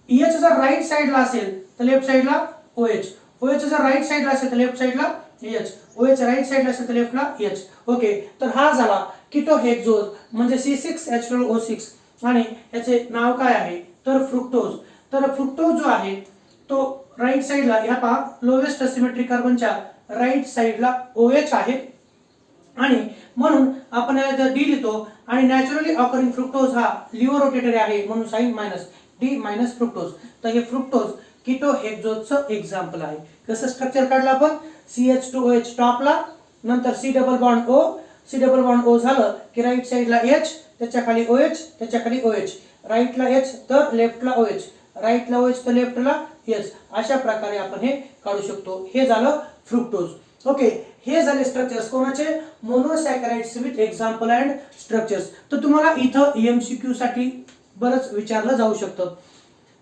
H जर राईट साइडला असेल तर लेफ्ट साइडला OH, OH जर राईट साइडला असेल तर लेफ्ट साइडला H, OH राईट साइडला असेल तर लेफ्टला H. ओके, तर हा झाला कीटोहेक्झोज म्हणजे C6H12O6 आणि याचे नाव काय आहे? तर फ्रुक्टोज. तर फ्रुक्टोज जो आहे तो राईट साइडला, ह्या पहा लोवेस्ट सिमेट्रिक कार्बनच्या राईट साइडला OH आहे आणि म्हणून आपण याला D लिहितो आणि नॅचरली ऑकरिंग फ्रुक्टोज हा लिव्हो रोटेटरी आहे म्हणून sign minus D minus fructose. तर हे फ्रुक्टोज किटो हेक्झोजचं एक्झाम्पल आहे. कसं स्ट्रक्चर काढलं आपण, CH2OH टॉपला, नंतर C double bond O, C double bond O झालं की राईट साईडला H, त्याच्या खाली OH, त्याच्या खाली OH, राईटला H तर लेफ्टला OH, राईटला OH तर लेफ्टला H. अशा प्रकारे आपण हे काढू शकतो. हे झालं फ्रुक्टोज. ओके, हे झाले स्ट्रक्चर्स कोणाचे, मोनोसॅकराइड्स विथ एक्झाम्पल अँड स्ट्रक्चर्स. तर तुम्हाला इथं MCQ साठी बरंच विचारलं जाऊ शकतं.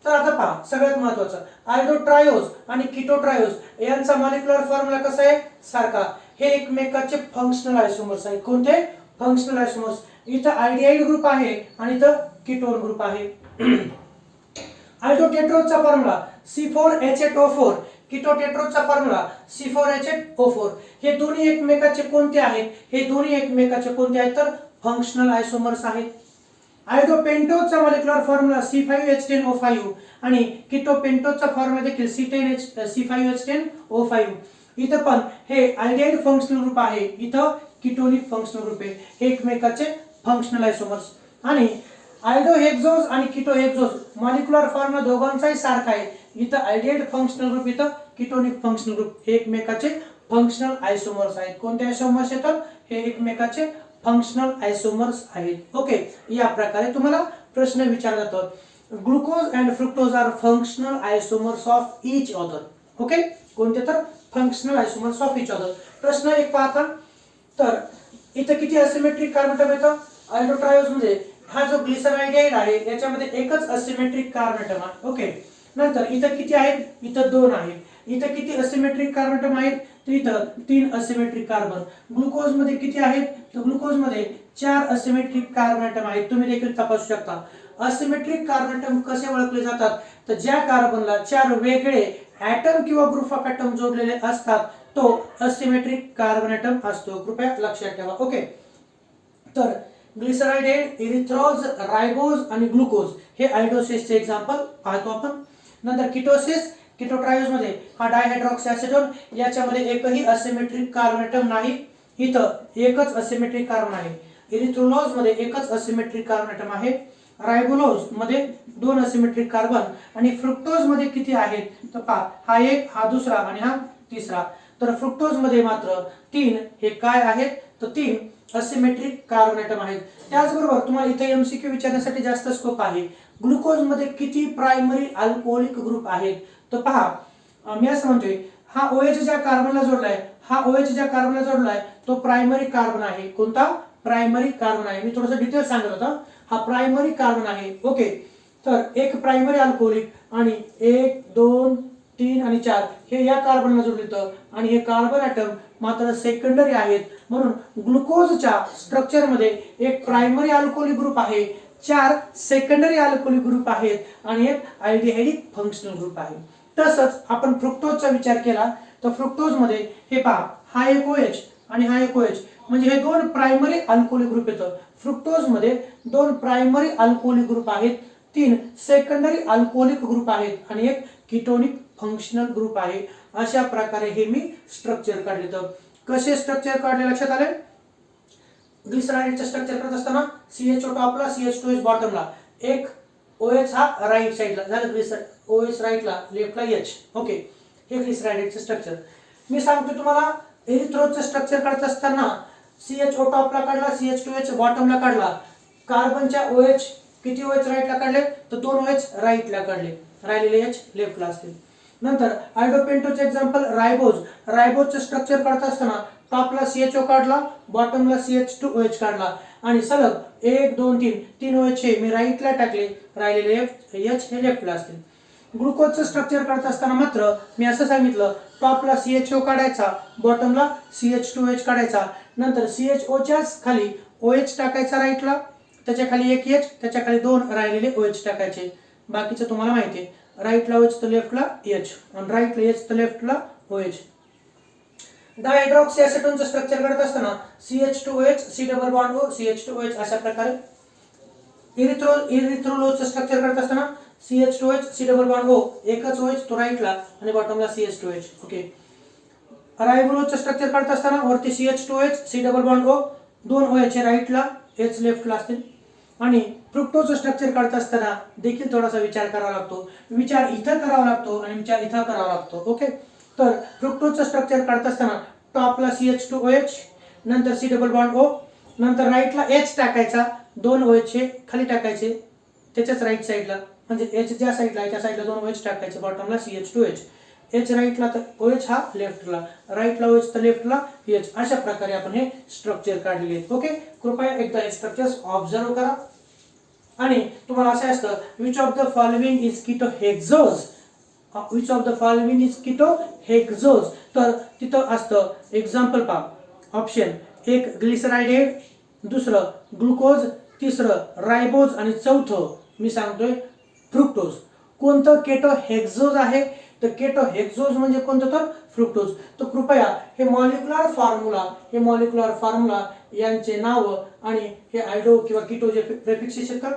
तर आता पहा सगळ्यात महत्वाचं, आल्डोट्रायोज आणि कीटोट्रायोज यांचा मॉलिक्युलर फॉर्म्युला कसा आहे, सारखा. हे एकमेकाचे फंक्शनल आयसोमर्स आहेत. कोणते, फंक्शनल आयसोमर्स. इथं आल्डिहाइड ग्रुप आहे आणि इथं कीटोन ग्रुप आहे. आल्डोटेट्रोजचा फॉर्म्युला C4H8O4, कीटोटेट्रोजचा फॉर्म्युला C4H8O4. हे दोन्ही एकमेकाचे कोणते आहेत, हे दोन्ही एकमेकाचे कोणते आहेत तर फंक्शनल आयसोमर्स आहेत. आयडोपेंटोजचा मॉलिक्युलर फॉर्म्युला C5H10O5 आणि कीटोपेंटोजचा फॉर्म्युला देखील C5H10O5. इथं पण हे अल्डिहाइड फंक्शनल ग्रुप आहे, इथं कीटोनिक फंक्शनल ग्रुप आहे. हे एकमेकाचे फंक्शनल आयसोमर्स. आणि आल्डोहेक्झोज आणि कीटोहेक्झोज मॉलिक्युलर फॉर्म्युला दोघांचाही सारखा आहे. इथं अल्डिहाइड फंक्शनल ग्रुप, इथं कीटोनिक फंक्शनल ग्रुप. हे एकमेकाचे फंक्शनल आयसोमर्स आहेत. कोणते आयसोमर्स येतात, हे एकमेकाचे फंक्शनल आयसोमर्स आहेत. ओके, या प्रकारे तुम्हाला प्रश्न विचारला जातो. Glucose and fructose are functional isomers of each other. Okay, कोणते तर functional isomers of each other. प्रश्न एक पाहता, तर इथं किती असिमेट्रिक कार्बन ॲटम येतं आल्डोट्रायोज मध्ये. हा जो ग्लिसराइड आहे याच्यामध्ये एकच असिमेट्रिक कार्बन ॲटम आहे. ओके, नंतर इथं किती आहेत, इथं 2 आहेत. इथं किती असिमेट्रिक कार्बन ॲटम आहेत, तर इथं 3 असिमेट्रिक कार्बन. ग्लुकोज मध्ये किती आहेत, तर ग्लुकोज मध्ये 4 असिमेट्रिक कार्बन ॲटम आहेत. तुम्ही देखील तपासू शकता. असिमेट्रिक कार्बन ॲटम कसे ओळखले जातात, तर ज्या कार्बनला 4 वेगळे ॲटम किंवा ग्रुप ऑफ ॲटम जोडलेले असतात तो असिमेट्रिक कार्बन ॲटम असतो. कृपया लक्षात ठेवा. ओके, तर ग्लिसराइड, इरिथ्रोज, रायबोज आणि ग्लुकोज हे आल्डोसेसचे एक्झाम्पल पाहतो आपण. नंतर कीटोसिस, कीटोट्रायोज मध्ये हा डायहायड्रॉक्सी ॲसिटोन, याच्यामध्ये एकही असिमेट्रिक कार्बन ॲटम नाही, इथं एकच असिमेट्रिक कार्बन आहे. इरिथ्रोलोज मध्ये एकच असिमेट्रिक कार्बन ॲटम आहे. रायबोलोज मध्ये 2 असिमेट्रिक कार्बन. आणि फ्रुक्टोज मध्ये किती आहेत, तर पहा हा एक, हा दुसरा आणि हा तिसरा. तर फ्रुक्टोज मध्ये मात्र 3 हे काय आहेत, तर 3 असिमेट्रिक कार्बन ॲटम आहेत. त्याचबरोबर तुम्हाला इथे MCQ विचारण्यासाठी जास्त स्कोप आहे. ग्लुकोज मध्ये किती प्रायमरी अल्कोहोलिक ग्रुप आहेत, तर पहा मी असं म्हणतोय, हा OH ज्या कार्बनला जोडलाय, हा OH ज्या कार्बनला जोडलाय तो प्रायमरी कार्बन आहे. कोणता, प्रायमरी कार्बन आहे. मी थोडंसं डिटेल सांगत होता. हा प्रायमरी कार्बन आहे. ओके, तर एक प्रायमरी अल्कोहोलिक आणि 1 2 3 आणि 4 हे या कार्बनला जोडलेलं आणि हे कार्बन ॲटम मात्र सेकंडरी आहेत. म्हणून ग्लुकोजच्या स्ट्रक्चर मध्ये एक प्रायमरी अल्कोहोलिक ग्रुप आहे, 4 सेकंडरी अल्कोहोलिक ग्रुप आहेत आणि एक अल्डिहाइडिक फंक्शनल ग्रुप आहे. तसंच आपण फ्रुक्टोजचा विचार केला तर फ्रुक्टोज मध्ये हे पहा हा एक OH आणि हा एक OH, म्हणजे हे 2 प्रायमरी अल्कोहोलिक ग्रुप येतं. फ्रुक्टोज मध्ये 2 प्रायमरी अल्कोहोलिक ग्रुप आहेत, 3 सेकंडरी अल्कोहोलिक ग्रुप आहेत आणि एक कीटोनिक फंक्शनल ग्रुप आहे. अशा प्रकारे हे मी स्ट्रक्चर काढले. तर कसे स्ट्रक्चर काढले लक्षात आले. ग्लिसराइडचं स्ट्रक्चर करत असताना CHO टॉपला, CH2OH बॉटमला, एक OH हा राईट साइडला झालं, OH राईटला, लेफ्टला H. ओके, हे ग्लिसराइडचं स्ट्रक्चर. मी सांगतो तुम्हाला एरिथ्रोजचं स्ट्रक्चर काढत असताना CHO टॉपला काढला, CH2OH बॉटमला काढला. कार्बनच्या OH किती OH राईटला काढले, तर 2 OH राईटला काढले, राहिलेले H लेफ्टला असतील. नंतर आल्डोपेंटोचे एक्झाम्पल रायबोज. रायबोजचं स्ट्रक्चर काढत असताना टॉपला CHO काढला, बॉटमला CH2OH काढला आणि सलग 1 2 3 OH हे मी राईटला टाकले, राहिलेले H हे लेफ्टला असतील. ग्लुकोजचं स्ट्रक्चर काढत असताना मात्र मी असं सांगितलं, टॉपला CHO काढायचा, बॉटमला CH2OH काढायचा, नंतर CHOच्या खाली OH टाकायचा राईटला, त्याच्या खाली एक H, त्याच्या खाली 2 राहिलेले OH टाकायचे. बाकीचं तुम्हाला माहिती आहे, राईटला OH तर लेफ्टला H आणि राईटला H तर लेफ्टला OH. डायहायड्रॉक्सी ॲसिटोनचं स्ट्रक्चर करत असताना CH2OH, C double bond O, CH2OH अशा प्रकारे. इरिथ्रोलोजचं स्ट्रक्चर करत असताना CH2OH, C double bond O, एकच OH तो राईटला आणि बॉटमला CH2OH. ओके, रायबोलोजचं स्ट्रक्चर करत असताना वरती CH2OH, C double bond O, 2 OH राईटला, H लेफ्टला असतील. आणि फ्रुक्टोजचं स्ट्रक्चर काढत असताना देखील थोडासा विचार करावा लागतो. विचार इथं करावा लागतो आणि विचार इथं करावा लागतो. ओके, तर फ्रुक्टोजचं स्ट्रक्चर काढत असताना टॉपला CH2OH, नंतर C डबल बॉन्ड O, नंतर राईटला H टाकायचा, 2 OH खाली टाकायचे त्याच्याच राईट साईडला, म्हणजे H ज्या साईडला आहे त्या साईडला 2 OH टाकायचे, बॉटमला CH2H, H राईटला तर OH हा लेफ्टला, राईटला OH तर लेफ्टला H. अशा प्रकारे आपण हे स्ट्रक्चर काढलेले आहेत. ओके, कृपया एकदा हे स्ट्रक्चर्स ऑब्झर्व करा. आणि तुम्हाला असं असतं which of the following is ketohexose, which of the following is ketohexose, तर तिथं असतं एक्झाम्पल पहा. ऑप्शन एक ग्लिसराइडेड, दुसरं ग्लुकोज, तिसरं रायबोज आणि चौथं मी सांगतोय फ्रुक्टोज. कोणतं केटोहेक्सोज आहे तर केटोहेक्सोज म्हणजे कोणतं तर फ्रुक्टोज. तर कृपया हे मॉलिक्युलर फॉर्म्युला यांचे नाव आणि हे आयडो किंवा कीटो जे प्रेफिक्सेस आहेत का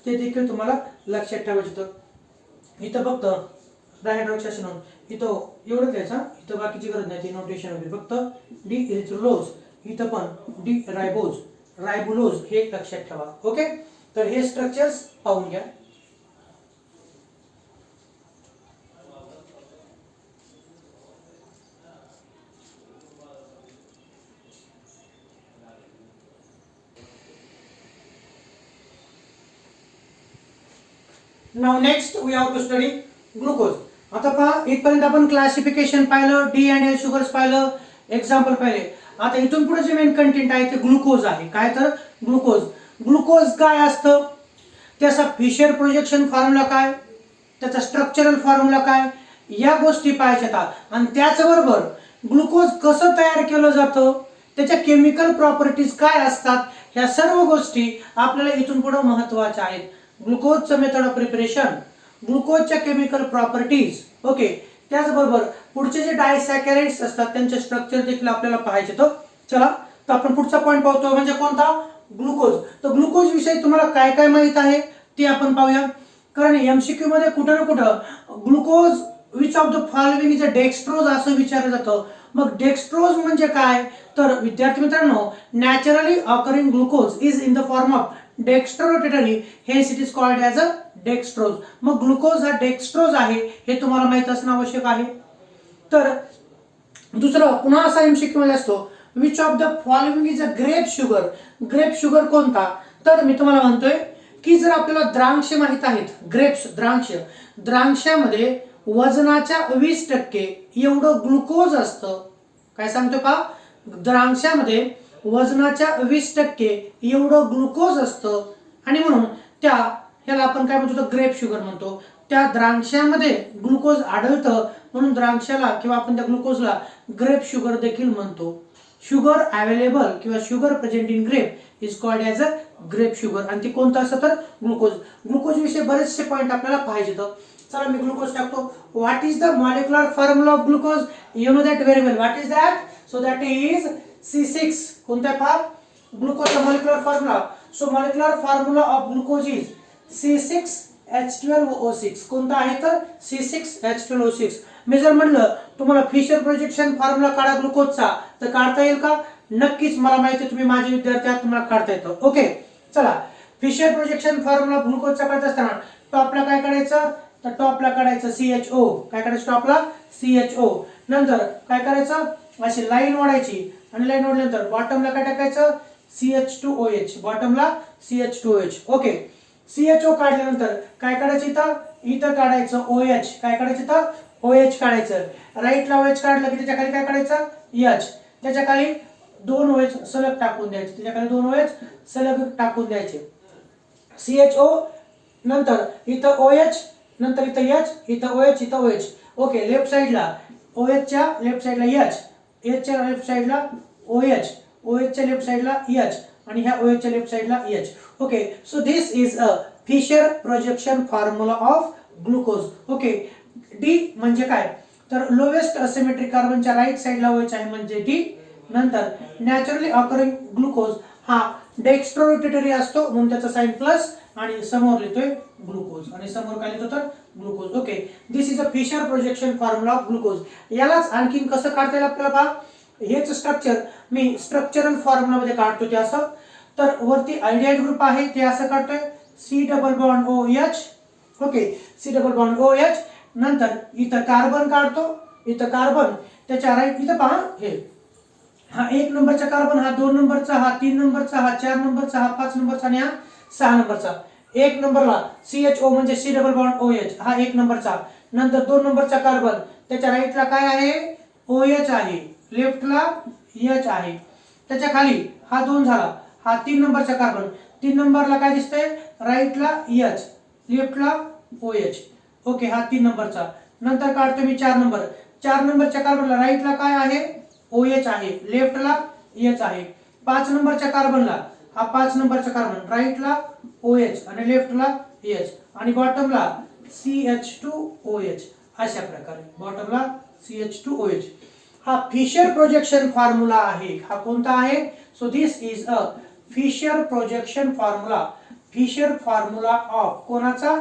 ते देखील तुम्हाला लक्षात ठेवायचे. तर इथं फक्त डायहायड्रोक्सिन इथं एवढं द्यायचं, इथं बाकीची गरज नाही ती नोटेशन वगैरे, फक्त डी इरिथ्रोलोज, इथं पण डी रायबुलोज हे लक्षात ठेवा. ओके, तर हे स्ट्रक्चर्स पाहून घ्या. Now next we have to study glucose. आता पहा इथपर्यंत आपण क्लासिफिकेशन पाहिलं, डी अँड एल शुगर्स पाहिलं, एक्झाम्पल पाहिले. आता इथून पुढे जे मेन कंटेंट आहे ते ग्लुकोज आहे. काय तर ग्लुकोज. ग्लुकोज काय असतं, त्याचा फिशर प्रोजेक्शन फॉर्म्युला काय, त्याचा स्ट्रक्चरल फॉर्म्युला काय, या गोष्टी पाहायच्या. आणि त्याचबरोबर ग्लुकोज कसं तयार केलं जातं, त्याच्या केमिकल प्रॉपर्टीज काय असतात, ह्या सर्व गोष्टी आपल्याला इथून पुढे महत्त्वाच्या आहेत. ग्लुकोजचं मेथड ऑफ प्रिपरेशन, ग्लुकोजच्या केमिकल प्रॉपर्टीज. ओके, त्याचबरोबर पुढचे जे डायसॅकॅराइड्स असतात त्यांचे स्ट्रक्चर देखील आपल्याला पाहायचे. तर चला, तर आपण पुढचा पॉईंट पाहतो म्हणजे कोणता, ग्लुकोज. तर ग्लुकोज विषयी तुम्हाला काय काय माहित आहे ते आपण पाहूया. कारण MCQ मध्ये कुठं ना कुठं glucose which of the following is a dextrose असं विचारलं जातं. मग डेक्स्ट्रोज म्हणजे काय, तर विद्यार्थी मित्रांनो, naturally occurring glucose is in the form of dextrorotatory, hence it is called as a dextrose. मग ग्लुकोज हा डेक्स्ट्रोज आहे हे तुम्हाला माहित असणं आवश्यक आहे. तर दुसरं पुन्हा असा MCQ मध्ये असतो which of the following is a grape sugar. Grape sugar कोणता, तर मी तुम्हाला म्हणतोय की जर आपल्याला द्राक्ष माहित आहेत, ग्रेप्स द्राक्षामध्ये वजनाच्या 20% एवढं ग्लुकोज असतं. काय सांगतो पहा, द्राक्षामध्ये वजनाच्या 20% एवढं ग्लुकोज असतं आणि म्हणून ह्याला आपण काय म्हणतो, ग्रेप शुगर म्हणतो. त्या द्राक्षामध्ये ग्लुकोज आढळतं म्हणून द्राक्षाला किंवा आपण त्या ग्लुकोजला ग्रेप शुगर देखील म्हणतो. शुगर अवेलेबल किंवा sugar present in grape is called as a grape sugar. आणि ती कोणतं असतं तर ग्लुकोज. ग्लुकोज विषयी बरेचसे पॉईंट आपल्याला पाहिजे. तर चला मी ग्लुकोज टाकतो. What is the molecular formula of glucose, you know that very well. What is that, so that is C6. कोणता पहा, ग्लुकोजचा molecular formula. So molecular formula of glucose is C6H12O6. कोणता आहे तर C6H12O6. मी जर म्हणलं तुम्हाला फिशर प्रोजेक्शन फॉर्म्युला काढा ग्लुकोजचा तर काढता येईल का, नक्कीच. मला माहिती आहे तुम्ही माझे विद्यार्थी आहात, तुम्हाला काढता येतं. ओके, चला फिशर प्रोजेक्शन फॉर्म्युला ग्लुकोजचा काढत असताना टॉपला काय काढायचं तर टॉपला काढायचं CHO. काय काढायचं टॉपला CHO. नंतर काय करायचं, अशी लाईन ओढायची आणि लाईन ओढल्यानंतर बॉटमला काय टाकायचं CH2OH, बॉटमला CH2OH. ओके, CHO काढल्यानंतर काय काढायचं इथं काढायचं OH. काय काढायचं इथं OH काढायचं. राईटला OH काढलं की त्याच्या खाली काय काढायचं H. त्याच्या खाली 2 OH सलग टाकून द्यायचे, त्याच्या खाली 2 OH सलग टाकून द्यायचे. CHO नंतर इथं OH, नंतर इथं H, इथं OH, इथं OH. ओके, लेफ्ट साइडला OH च्या लेफ्ट साइडला H, H च्या लेफ्ट साइडला OH, OH च्या लेफ्ट साइडला H आणि ह्या OH च्या लेफ्ट साइडला H. Okay, so this is a fissure projection formula of glucose. Okay, D म्हणजे काय तर लोवेस्ट असिमेट्रिक कार्बनच्या राईट साइडला OH आहे म्हणजे डी. नंतर नॅचरली ऑकरिंग ग्लुकोज हा डेक्स्ट्रोरोटेटरी असतो म्हणून त्याचा साइन प्लस आणि समोर लिहितोय ग्लुकोज आणि समोर काय लिहितो तर glucose. Okay, this is a fissure projection formula of glucose. यालाच आणखीन कसं काढता येईल आपल्याला पहा, हेच स्ट्रक्चर मी स्ट्रक्चरल फॉर्म्युला मध्ये काढतो ते असं. तर वरती आयडियाइड ग्रुप आहे ते असं काढतोय C double bond O H. Okay, C double bond O H. नंतर इथं कार्बन काढतो, इथं कार्बन, त्याच्या राईट इथं पहा हे हा 1 नंबरचा कार्बन, हा 2 नंबरचा, हा 3 नंबरचा, हा 4 नंबरचा, हा 5 नंबरचा आणि हा 6 नंबरचा. 1 नंबरला CHO म्हणजे सी डबल बॉन्ड OH हा 1 नंबरचा. नंतर 2 नंबरचा कार्बन, त्याच्या राईटला काय आहे OH आहे, लेफ्टला H आहे. त्याच्या खाली हा 2 झाला, हा 3 नंबरचा कार्बन. 3 नंबरला काय दिसतंय राईटला H, लेफ्टला OH. ओके, हा 3 नंबरचा. नंतर काढतो मी 4 नंबर. 4 नंबरच्या कार्बनला राईटला काय आहे OH आहे, लेफ्टला H आहे. 5 नंबरच्या कार्बनला हा 5 नंबरचा कार्बन, राईटला OH आणि लेफ्टला H आणि बॉटमला CH2OH. अशा प्रकारे बॉटमला CH2OH. हा फिशर प्रोजेक्शन फॉर्म्युला आहे. हा कोणता आहे? So this is a fissure projection formula. Fischer formula of कोणाचा?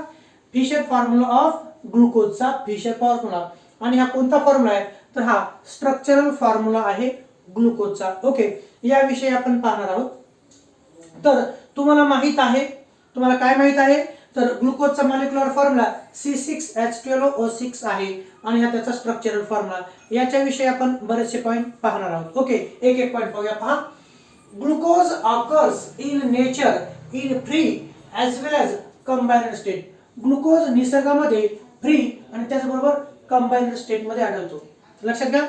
फिशर फॉर्म्युला ऑफ ग्लुकोजचा फिशर फॉर्म्युला. आणि हा कोणता फॉर्म्युला आहे? तर हा स्ट्रक्चरल फॉर्म्युला आहे ग्लुकोजचा. ओके, याविषयी आपण पाहणार आहोत. तर तुम्हाला माहित आहे, तुम्हाला काय माहित आहे? तर ग्लुकोजचा मॉलिक्युलर फॉर्म्युला C6H12O6 आहे आणि हा त्याचा स्ट्रक्चरल फॉर्म्युला. याच्याविषयी आपण बरेचसे पॉइंट पाहणार आहोत. ओके, एक एक पॉइंट पाहूया. पहा, glucose occurs in nature in free as well as combined state. Glucose निसर्गामध्ये फ्री आणि त्याचबरोबर कंबाइन्ड स्टेट मध्ये आढळतो. लक्षात घ्या.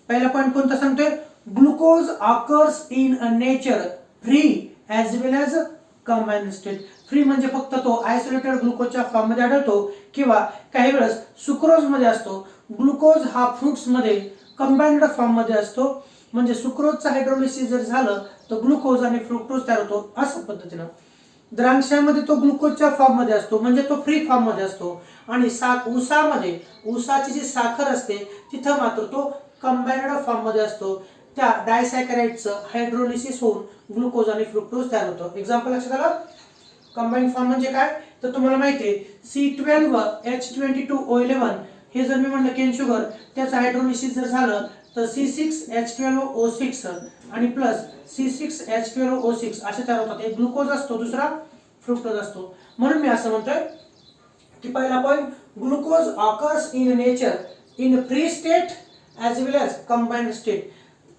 पहिला पॉइंट कोणता सांगतोय? Glucose occurs in nature free as well as combined state. Free म्हणजे फक्त तो आयसोलेटेड ग्लुकोजच्या फॉर्म मध्ये आढळतो किंवा काही वेळेस सुक्रोज मध्ये असतो. ग्लुकोज हा फ्रुट्स मध्ये कंबाइन्ड फॉर्म मध्ये असतो. म्हणजे सुक्रोजचं हायड्रोलिसिस जर झालं तर ग्लुकोज आणि फ्रुक्टोज तयार होतो अशा पद्धतीनं. द्राक्षामध्ये तो ग्लुकोजच्या फॉर्म मध्ये असतो म्हणजे तो फ्री फॉर्म मध्ये असतो. आणि ऊसामध्ये ऊसाची जी साखर असते तिथं मात्र तो कंबाइन्ड फॉर्म मध्ये असतो. त्या डायसॅकराइडचं हायड्रोलिसिस होऊन ग्लुकोज आणि फ्रुक्टोज तयार होतं. एक्झाम्पल लक्षात आलं? कंबाइन्ड फॉर्म म्हणजे काय? तर तुम्हाला माहिती आहे C12H22O11 हे जर मी म्हणलं केन शुगर, त्याचं हायड्रोलिसिस जर झालं तर C6H12O6 आणि प्लस C6H12O6 असे तयार होतात. एक ग्लुकोज असतो, दुसरा फ्रुक्टोज असतो. म्हणून मी असं म्हणतोय की पहिला point, glucose occurs in nature in free state as well as combined state.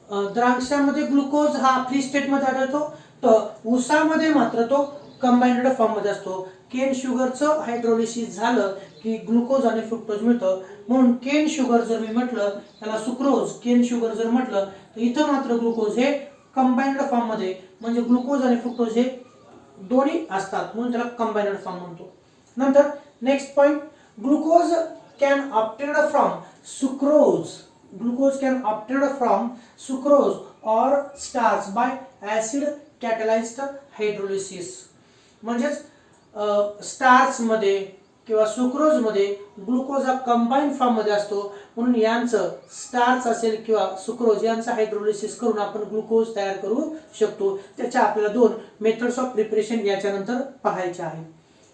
द्राक्षामध्ये ग्लुकोज हा फ्री स्टेट मध्ये आढळतो, तर ऊसामध्ये मात्र तो कंबाइन्ड फॉर्म मध्ये असतो. केन शुगरचं हायड्रोलिसिस झालं की ग्लुकोज आणि फ्रुक्टोज मिळतं. म्हणून केन शुगर जर मी म्हटलं त्याला सुक्रोज, केन शुगर जर म्हटलं तर इथं मात्र ग्लुकोज हे कंबाइन्ड फॉर्म मध्ये, म्हणजे ग्लुकोज आणि फ्रुक्टोज हे दोन्ही असतात म्हणून त्याला कंबाइन्ड फॉर्म म्हणतो. नंतर next point, glucose can obtained from sucrose. Glucose can obtained from sucrose or starch by acid catalysed hydrolysis. म्हणजेच स्टार्च मध्ये किंवा सुक्रोज मध्ये ग्लुकोज हा कंबाइन्ड फॉर्म मध्ये असतो. म्हणून यांचं स्टार्च असेल किंवा सुक्रोज यांचं हायड्रोलिसिस करून आपण ग्लुकोज तयार करू शकतो. त्याच्या आपल्याला 2 मेथड्स ऑफ प्रिपरेशन याच्यानंतर पाहायचे आहे.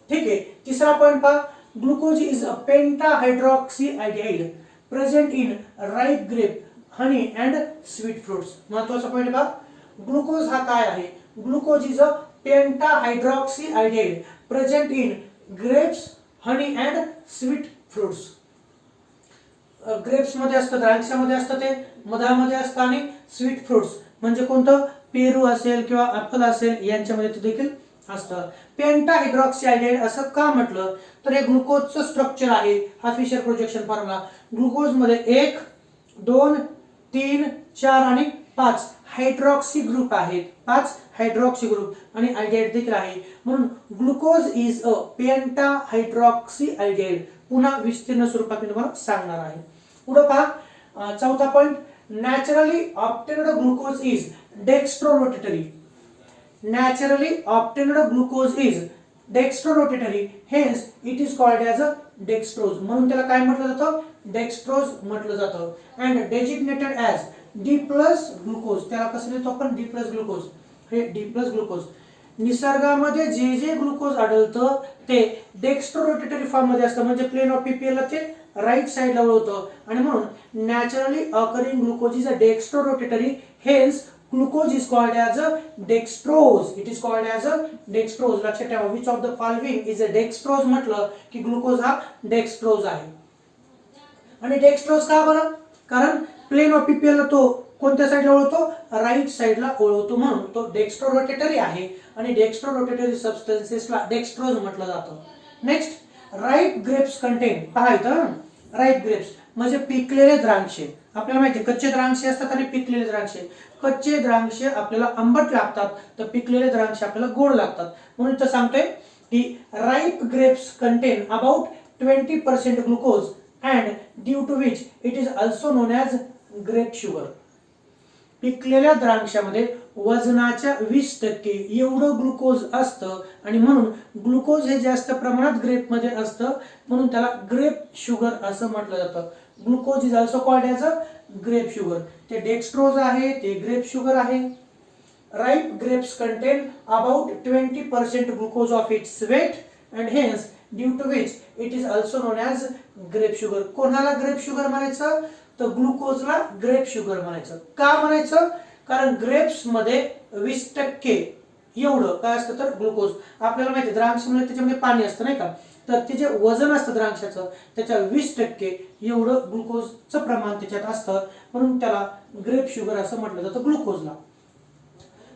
ठीक आहे. तिसरा पॉइंट पहा, glucose is a pentahydroxyaldehyde present in ripe grape, honey and sweet fruits. महत्वाचा पॉइंट पहा, ग्लुकोज हा काय आहे? Glucose is a pentahydroxyaldehyde present in grapes, honey and sweet fruits. Grapes मध्ये असतं, द्राक्षामध्ये असतं, ते मधामध्ये असतं आणि स्वीट फ्रुट्स म्हणजे कोणतं? पेरू असेल किंवा ऍपल असेल यांच्यामध्ये ते देखील असतं. पेंटाहायड्रॉक्सीआल्डिहाइड असं का म्हटलं? तर हे ग्लुकोजचं स्ट्रक्चर आहे. हा फिशर प्रोजेक्शन फॉर्म्युला. ग्लुकोज मध्ये 1, 2, 3, 4 आणि 5 हायड्रॉक्सी ग्रुप आहेत. 5 हायड्रॉक्सी ग्रुप आणि अल्डिहाइड देखील आहे. म्हणून ग्लुकोज इज अ पेंटाहायड्रॉक्सीआल्डिहाइड. पुन्हा विस्तीर्ण स्वरूपात मी तुम्हाला सांगणार आहे. पुढे पहा, चौथा point, naturally obtained glucose is dextrorotatory. Naturally obtained glucose is dextrorotatory, hence it is called as a dextrose. म्हणून त्याला काय म्हटलं जातं? डेक्स्ट्रोज म्हटलं जातं. and designated as D+ glucose. त्याला कसं लिहितो आपण? D+ glucose. हे D+ ग्लुकोज. निसर्गामध्ये जे जे ग्लुकोज आढळतं ते डेक्स्ट्रोरोटेटरी फॉर्म मध्ये असतं, म्हणजे प्लेन ऑफ PPL ला ते राईट साइडला होतं आणि म्हणून naturally occurring glucose is a dextrorotatory, hence glucose is called as a dextrose. It is called as a dextrose. लक्षात ठेवा, which of the following is a dextrose म्हटलं की ग्लुकोज हा डेक्स्ट्रोज आहे. आणि डेक्स्ट्रोज का बरं? कारण प्लेन ऑफ पीपीएल तो कोणत्या साईडला वळवतो? राईट साईडला वळवतो, म्हणून तो डेक्स्ट्रो रोटेटरी आहे आणि डेक्स्ट्रो रोटेटरी सबस्टन्सेसला डेक्स्ट्रोज म्हटलं जातं. Next, ripe grapes content. पहा इथं, राईप ग्रेप्स म्हणजे पिकलेले द्राक्षे. आपल्याला माहिती आहे कच्चे द्राक्षे असतात आणि पिकलेले द्राक्षे. कच्चे द्राक्षे आपल्याला आंबट लागतात, तर पिकलेले द्राक्षे आपल्याला गोड लागतात. म्हणून इथं सांगतोय की ripe grapes contain about 20% glucose and due to which it is also known as grape sugar. पिकलेल्या द्राक्षामध्ये वजनाच्या 20% एवढं ग्लुकोज असतं आणि म्हणून ग्लुकोज हे जास्त प्रमाणात ग्रेपमध्ये असतं, म्हणून त्याला ग्रेप शुगर असं म्हटलं जातं. Glucose is also called as a grape sugar. ते डेक्स्ट्रोज आहे, ते ग्रेप शुगर आहे. Ripe grapes contain about 20% glucose of its weight and hence due to which it is also known as grape sugar. कोणाला ग्रेप शुगर म्हणायचं? तर ग्लुकोजला ग्रेप शुगर म्हणायचं. का म्हणायचं? कारण ग्रेप्स मध्ये 20% एवढं काय असतं तर ग्लुकोज. आपल्याला माहिती द्राक्षामध्ये त्याच्यामध्ये पाणी असतं नाही का, तर ते जे वजन असतं द्राक्षाचं त्याच्या 20% एवढं ग्लुकोजचं प्रमाण त्याच्यात असतं, म्हणून त्याला ग्रेप शुगर असं म्हटलं जातं ग्लुकोजला.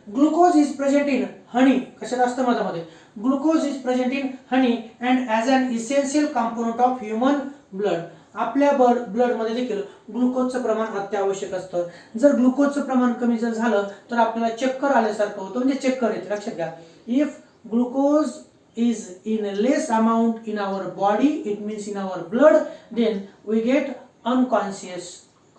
Glucose is present in honey. कशात असतं मधामध्ये? Glucose is present in honey and as an essential component of human blood. आपल्या ब्लड मध्ये देखील ग्लुकोजचं प्रमाण अत्यावश्यक असतं. जर ग्लुकोजचं प्रमाण कमी जर झालं तर आपल्याला चक्कर आल्यासारखं होतं, म्हणजे चक्कर येते. लक्षात घ्या, if glucose is in less amount in our body, it means in our blood, then we get unconscious.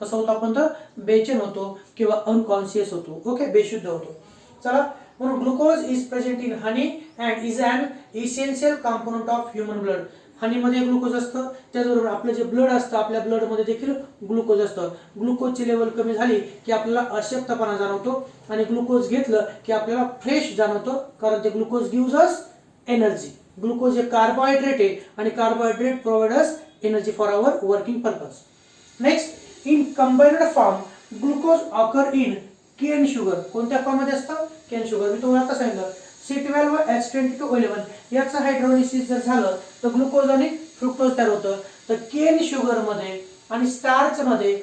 कसं होतं आपण? तर बेचैन होतो किंवा अनकॉन्शियस होतो. ओके, बेशुद्ध होतो. चला, म्हणून glucose is present in honey and is an essential component of human blood. हनीमध्ये ग्लुकोज असतं, त्याचबरोबर आपलं जे ब्लड असतं आपल्या ब्लडमध्ये देखील ग्लुकोज असतं. ग्लुकोजची लेवल कमी झाली की आपल्याला अशक्तपणा जाणवतो आणि ग्लुकोज घेतलं की आपल्याला फ्रेश जाणवतं, कारण ते glucose gives us energy. Glucose हे कार्बोहायड्रेट आहे आणि carbohydrate provide us energy for our working purpose. Next, in combined form glucose occur in cane sugar. कोणत्या फॉर्म मध्ये असतं? Cane sugar. मी तुम्हाला आता सांगितलं C12 व H22O11 याचं हायड्रोलिसिस जर झालं तर ग्लुकोज आणि फ्रुक्टोज तयार होतं. तर केन शुगर मध्ये आणि स्टार्च मध्ये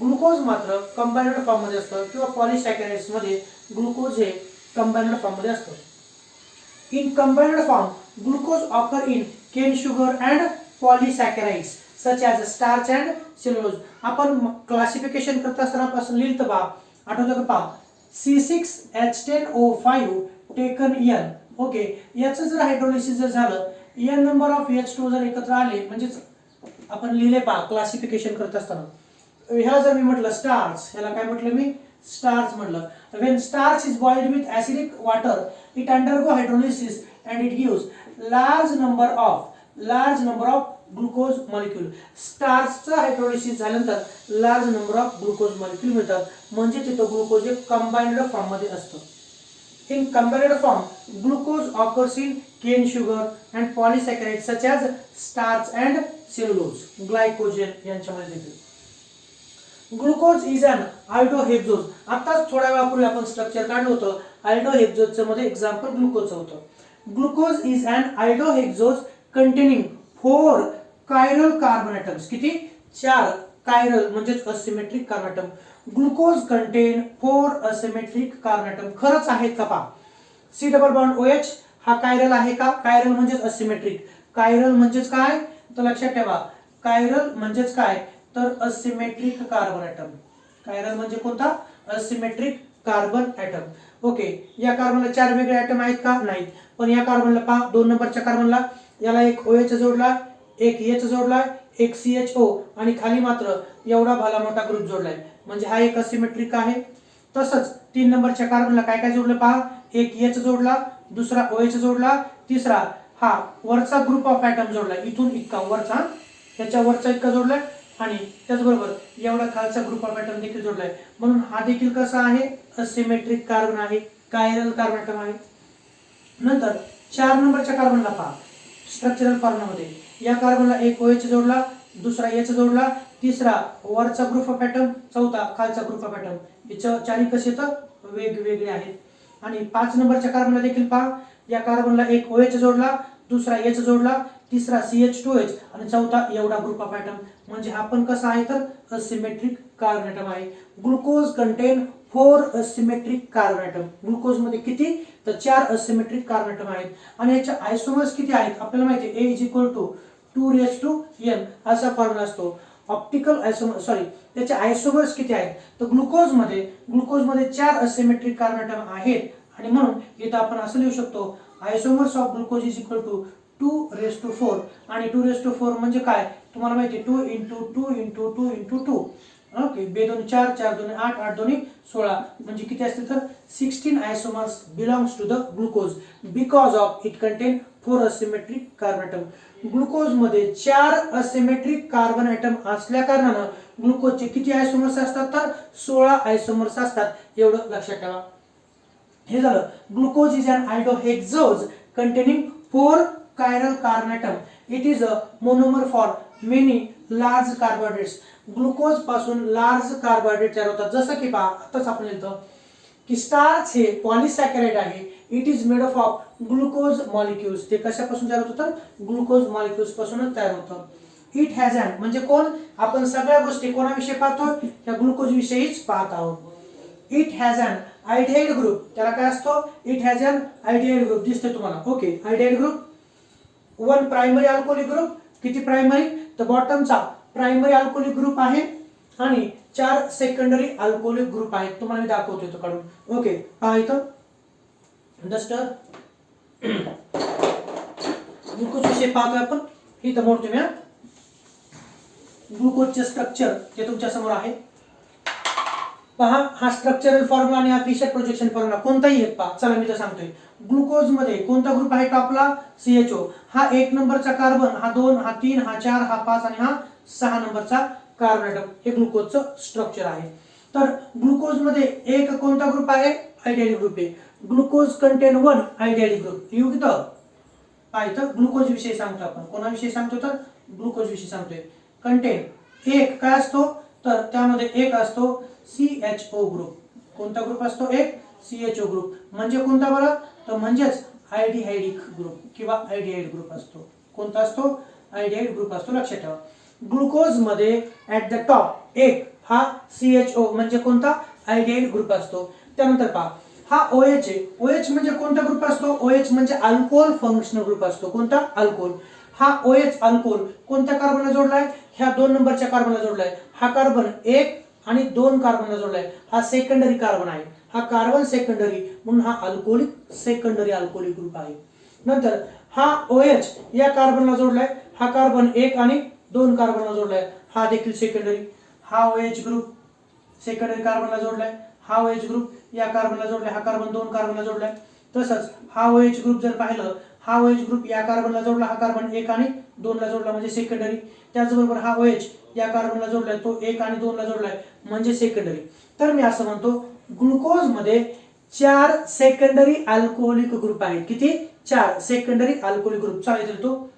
ग्लुकोज मात्र कंबाइंड फॉर्म मध्ये असतं, किंवा पॉलिसॅकॅराइड्स मध्ये ग्लुकोज हे कंबाइंड फॉर्म मध्ये असतं. In combined form glucose occur in cane sugar and polysaccharides such as starch and cellulose. आपण क्लासिफिकेशन करत असताना पासून लिहिलं पहा, आठवतं का? पहा, C6H10O5 टेकन N. ओके, याचं जर हायड्रोलिसिस जर झालं, N नंबर ऑफ H2 जर एकत्र आले, म्हणजेच आपण लिहिले पहा क्लासिफिकेशन करत असताना, ह्याला जर मी म्हटलं स्टार्च, ह्याला काय म्हटलं मी? स्टार्च म्हटलं. When starch is boiled with acidic water it undergo hydrolysis and it gives large number of glucose molecule. स्टार्चचं हायड्रोलिसिस झाल्यानंतर large number of glucose molecule मिळतात, म्हणजे तिथं ग्लुकोज हे कंबाइंड फॉर्म मध्ये असतं. In combined form glucose occurs in cane sugar and polysaccharides such as starch and cellulose, glycogen यांच्यामध्ये देखील. Glucose is an aldohexose. आताच थोड्या वेळापूर्वी आपण स्ट्रक्चर काढलं होतं, आयडोहेक्झोजचं मध्ये एक्झाम्पल ग्लुकोजचं होतं. Glucose is an aldohexose containing 4 chiral carbon atoms. किती? 4 कायरल म्हणजेच asymmetric carbon atom. Glucose contain 4 asymmetric carbon atom. खरंच आहेत का? पहा, C डबल बॉन्ड OH हा कायरल आहे का? कायरल म्हणजेच असिमेट्रिक. कायरल म्हणजेच काय? तर लक्षात ठेवा, कायरल म्हणजेच काय तर असिमेट्रिक कार्बन ॲटम. कायरल म्हणजे कोणता? Asymmetric carbon item. ओके, या कार्बनला 4 वेगळे ॲटम आहेत का? नाहीत. पण या कार्बनला पहा, 2 नंबरच्या कार्बनला याला एक OH जोडला, एक H जोडला, एक CHO आणि खाली मात्र एवढा भला मोठा ग्रुप जोडलाय, म्हणजे हा एक असिमेट्रिक आहे. तसंच 3 नंबरच्या कार्बनला काय काय जोडलं पहा, एक H जोडला, दुसरा OH जोडला, तिसरा हा वरचा ग्रुप ऑफ ॲटम जोडलाय, इथून इतका वरचा, त्याच्या वरचा इतका जोडलाय आणि त्याचबरोबर एवढा खालचा ग्रुप ऑफ ॲटम देखील जोडलाय, म्हणून हा देखील कसा आहे? असिमेट्रिक कार्बन आहे, कायरल कार्बन ॲटम आहे. नंतर 4 नंबरच्या कार्बनला पहा, स्ट्रक्चरल फॉर्ममध्ये या कार्बनला एक OH जोडला, दुसरा H जोडला, तिसरा वरचा ग्रुप ऑफ ॲटम, चौथा खालचा ग्रुप ऑफ ॲटम. याचं चारी कसे येतं? वेगवेगळे आहेत. आणि 5 नंबरच्या कार्बनला देखील पहा, या कार्बनला एक OH जोडला, दुसरा H जोडला, तिसरा CH2H आणि चौथा एवढा ग्रुप ऑफ ॲटम. म्हणजे हा पण कसा आहे तर असिमेट्रिक कार्बन ॲटम आहे. Glucose contain 4 asymmetric carbon atom. Glucose मध्ये किती तर 4 असिमेट्रिक कार्बन ॲटम आहेत. आणि याचे आयसोमर्स किती आहेत आपल्याला माहिती आहे, A=2:N असा फॉर्म्युला असतो. ऑप्टिकल आयसोमर त्याचे आयसोमर्स किती आहेत तर ग्लुकोजमध्ये 4 असिमेट्रिक कार्बन ॲटम आहेत. आणि म्हणून इथं आपण असं लिहू शकतो, आयसोमर्स ऑफ ग्लुकोज =2:4. आणि 2:4 म्हणजे काय तुम्हाला माहिती आहे, 2 × 2 × 2 × 2. ओके, 2 2 4, 4 2 8, 8 2 16. म्हणजे किती असतील तर 16 isomers belongs to the glucose because of it contain 4 asymmetric carbon atom. Glucose मध्ये 4 असिमेट्रिक कार्बन ॲटम असल्या कारणानं ग्लुकोजचे किती आयसोमर्स असतात तर 16 आयसोमर्स असतात. एवढं लक्षात ठेवा. हे झालं. Glucose is an aldohexose containing 4 chiral carbon atom. It is a monomer for many large carbohydrates. Glucose पासून लार्ज कार्बोहायड्रेट तयार होतात. जसं की पहा आताच आपण लिहितो की स्टार्च हे पॉलिसॅकराइड आहे. It is made of glucose molecules. ते कशापासून तयार होतं तर ग्लुकोज मॉलिक्युल्स पासूनच तयार होतं. इट हॅज अन म्हणजे कोण आपण सगळ्या गोष्टी कोणाविषयी पाहतो त्या ग्लुकोज विषयीच पाहत आहोत. It has an aldehyde group. त्याला काय असतो it has an aldehyde group दिसते तुम्हाला. Okay, aldehyde group 1 primary alcoholic group. किती प्रायमरी तर बॉटमचा प्रायमरी अल्कोहोलिक ग्रुप आहे आणि 4 सेकंडरी अल्कोहोलिक ग्रुप आहेत. तुम्हाला मी दाखवतो इथं काढून. ओके, पहा इथं डस्टर ग्लुकोज विषयी पाहतोय आपण. इथं मोड तुम्ही ग्लुकोजचे स्ट्रक्चर ते तुमच्या समोर आहे. पहा हा स्ट्रक्चरल फॉर्म्युला आणि हा फिशर प्रोजेक्शन फॉर्म्युला कोणताही एक पहा. चला मी तर सांगतोय. ग्लुकोज मध्ये कोणता ग्रुप आहे टॉपला CHO. हा 1 नंबरचा कार्बन, हा 2, हा 3, हा 4, हा 5 आणि हा 6 नंबरचा कार्बन ॲटम. हे ग्लुकोजचं स्ट्रक्चर आहे. तर ग्लुकोज मध्ये एक कोणता ग्रुप आहे आयडिहाइड ग्रुप आहे. Glucose contain 1 aldehyde group. येऊ इथं पहा, इथं ग्लुकोज विषयी सांगतो आपण. कोणाविषयी सांगतो तर ग्लुकोज विषयी सांगतोय. कंटेन एक काय असतो तर त्यामध्ये एक असतो CHO ग्रुप. कोणता ग्रुप असतो एक CHO ग्रुप. म्हणजे कोणता बरं तर म्हणजेच आयडिहाइडिक ग्रुप किंवा आयडिहाइड ग्रुप असतो. कोणता असतो आयडिहाइड ग्रुप असतो. लक्षात ठेवा. ग्लुकोज मध्ये ऍट द टॉप एक हा CHO म्हणजे कोणता आयडिहाइड ग्रुप असतो. त्यानंतर पहा हा OH आहे. OH म्हणजे कोणता ग्रुप असतो OH म्हणजे अल्कोहोल फंक्शनल ग्रुप असतो. कोणता अल्कोहोल. हा OH अल्कोहोल कोणत्या कार्बनला जोडलाय ह्या 2 नंबरच्या कार्बनला जोडलाय. हा कार्बन 1 आणि 2 कार्बनला जोडलाय. हा सेकंडरी कार्बन आहे. हा कार्बन सेकंडरी म्हणून हा अल्कोहोलिक सेकंडरी अल्कोहोलिक ग्रुप आहे. नंतर हा OH या कार्बनला जोडलाय. हा कार्बन 1 आणि 2 कार्बनला जोडलाय. हा देखील सेकंडरी. हा OH ग्रुप सेकंडरी कार्बनला जोडलाय. हा OH ग्रुप या कार्बनला जोडलाय. हा कार्बन 2 कार्बनला जोडलाय. तसंच हा OH ग्रुप जर पाहिलं हा OH ग्रुप या कार्बनला जोडला. हा कार्बन 1 आणि 2 ला जोडला म्हणजे सेकंडरी. त्याचबरोबर हा OH या कार्बनला जोडलाय तो 1 आणि 2 ला जोडलाय म्हणजे सेकंडरी. तर मी असं म्हणतो ग्लुकोज मध्ये 4 सेकंडरी अल्कोहोलिक ग्रुप आहेत. किती 4 सेकंडरी अल्कोहोलिक ग्रुप. चालेल तो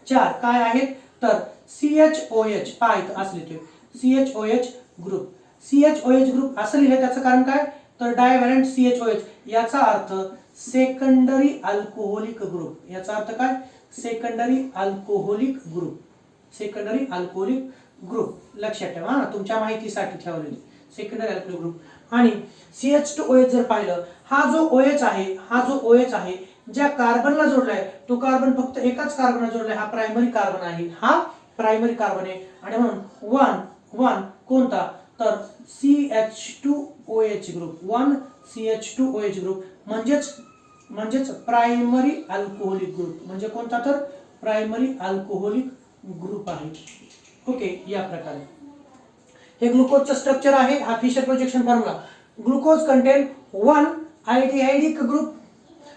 4 काय आहेत तर CHOH पाहिजे असले ते CHOH ग्रुप. CHOH ग्रुप असं लिहिलं त्याचं कारण काय तर डायव्हॅलेंट CHOH याचा अर्थ सेकंडरी अल्कोहोलिक ग्रुप. याचा अर्थ काय secondary alcoholic group. Secondary alcoholic group लक्षात ठेवा. तुमच्या माहितीसाठी ठेवलेली सेकंडरी अल्कोहोलिक ग्रुप. आणि CH2OH जर पाहिलं हा जो OH आहे ज्या कार्बनला जोडलाय तो कार्बन फक्त एकाच कार्बनला जोडलाय. हा प्रायमरी कार्बन आहे. हा प्रायमरी कार्बन आहे आणि म्हणून 1 कोणता तर CH2OH ग्रुप. 1 CH2OH ग्रुप म्हणजेच प्रायमरी अल्कोहोलिक ग्रुप. म्हणजे कोणता तर प्रायमरी अल्कोहोलिक ग्रुप आहे. ओके, या प्रकारे हे ग्लुकोजचं स्ट्रक्चर आहे. हा Fischer projection formula. Glucose contain 1 aldehydic group.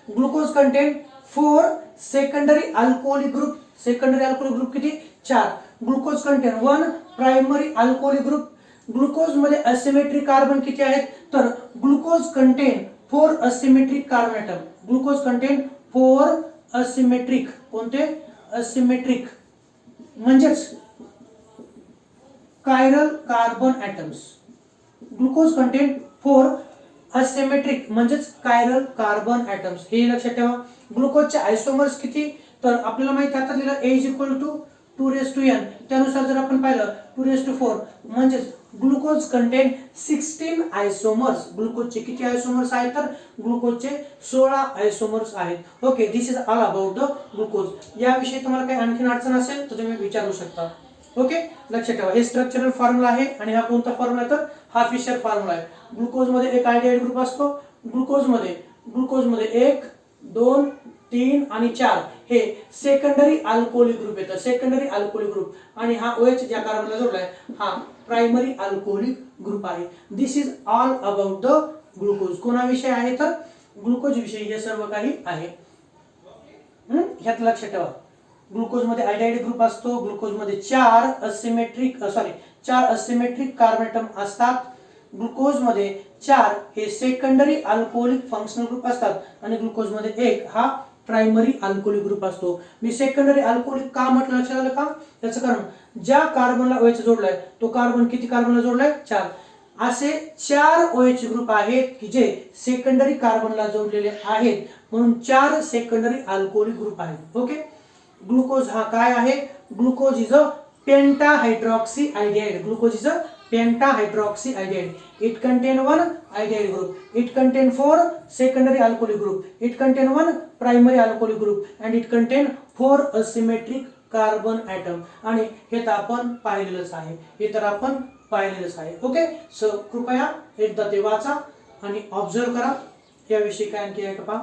Glucose contain 4 secondary alcoholic group. Secondary alcoholic group किती 4. Glucose contain 1 primary alcoholic group. Glucose मध्ये असिमेट्रिक कार्बन किती आहेत तर glucose contain 4 asymmetric carbon atom. Glucose contain 4 asymmetric. कोणते असिमेट्रिक म्हणजेच chiral carbon atoms. Glucose contain 4 asymmetric म्हणजेच कायरल कार्बन ऍटम्स, हे लक्षात ठेवा. ग्लुकोजचे आयसोमर्स किती, तर आपल्याला माहिती आता दिलं A = 2n, त्यानुसार जर आपण पाहिलं 2:4 म्हणजेच ग्लुकोज कंटेन 16 आयसोमर्स. ग्लुकोजचे किती आयसोमर्स आहेत, तर ग्लुकोजचे 16 आयसोमर्स आहेत. Okay, this is all about the glucose. याविषयी तुम्हाला काही आणखी अडचण असेल तर तुम्ही विचारू शकता. ओके, लक्षात ठेवा हे स्ट्रक्चरल फॉर्म्युला आहे आणि हा कोणता फॉर्म्युला आहे, तर हा फिशर फॉर्म्युला आहे. ग्लुकोज मध्ये एक आल्डिहाइड ग्रुप असतो. ग्लुकोज मध्ये 1, 2, 3 आणि 4 हे सेकंडरी अल्कोहोलिक ग्रुप येतात. Secondary alcoholic group. आणि हा OH ज्या कार्बनला जोडलाय हा प्रायमरी अल्कोहोलिक ग्रुप आहे. This is all about the glucose. कोणाविषयी आहे, तर ग्लुकोज विषयी हे सर्व काही आहे. ह्यात लक्षात ठेवा ग्लुकोज मध्ये आल्डिहाइड ग्रुप असतो. ग्लुकोज मध्ये 4 असिमेट्रिक कार्बन ॲटम असतात. ग्लुकोज मध्ये 4 हे सेकंडरी अल्कोहोलिक फंक्शनल ग्रुप असतात आणि ग्लुकोज मध्ये 1 हा प्रायमरी अल्कोहोलिक ग्रुप असतो. मी सेकंडरी अल्कोहोलिक का म्हटलं, लक्षात आलं का? त्याचं कारण ज्या कार्बनला OH जोडलाय तो कार्बन किती कार्बनला जोडलाय, 4. असे 4 OH ग्रुप आहेत की जे सेकंडरी कार्बनला जोडलेले आहेत, म्हणून 4 सेकंडरी अल्कोहोलिक ग्रुप आहेत. ओके, ग्लुकोज हा काय आहे, glucose is a pentahydroxy aldehyde. Glucose is a pentahydroxy aldehyde. It contain one aldehyde group. It contain 4 secondary alcoholic group. It contain one primary alcoholic group and it contain 4 asymmetric carbon atom. आणि हे तर आपण पाहिलेलंच आहे. ओके, सो कृपया एकदा ते वाचा आणि ऑब्झर्व करा. याविषयी काय आणखी आहे का पहा.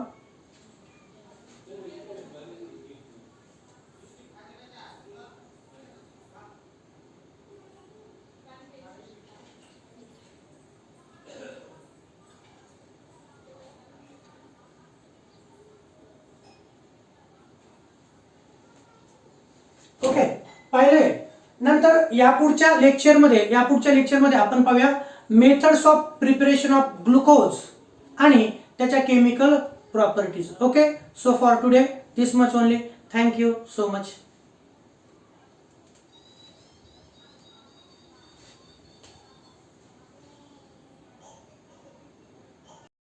ओके, पाहिले. नंतर यापुढच्या लेक्चरमध्ये आपण पाहूया methods of preparation of glucose आणि त्याच्या chemical properties. Okay, so for today this much only. Thank you so much.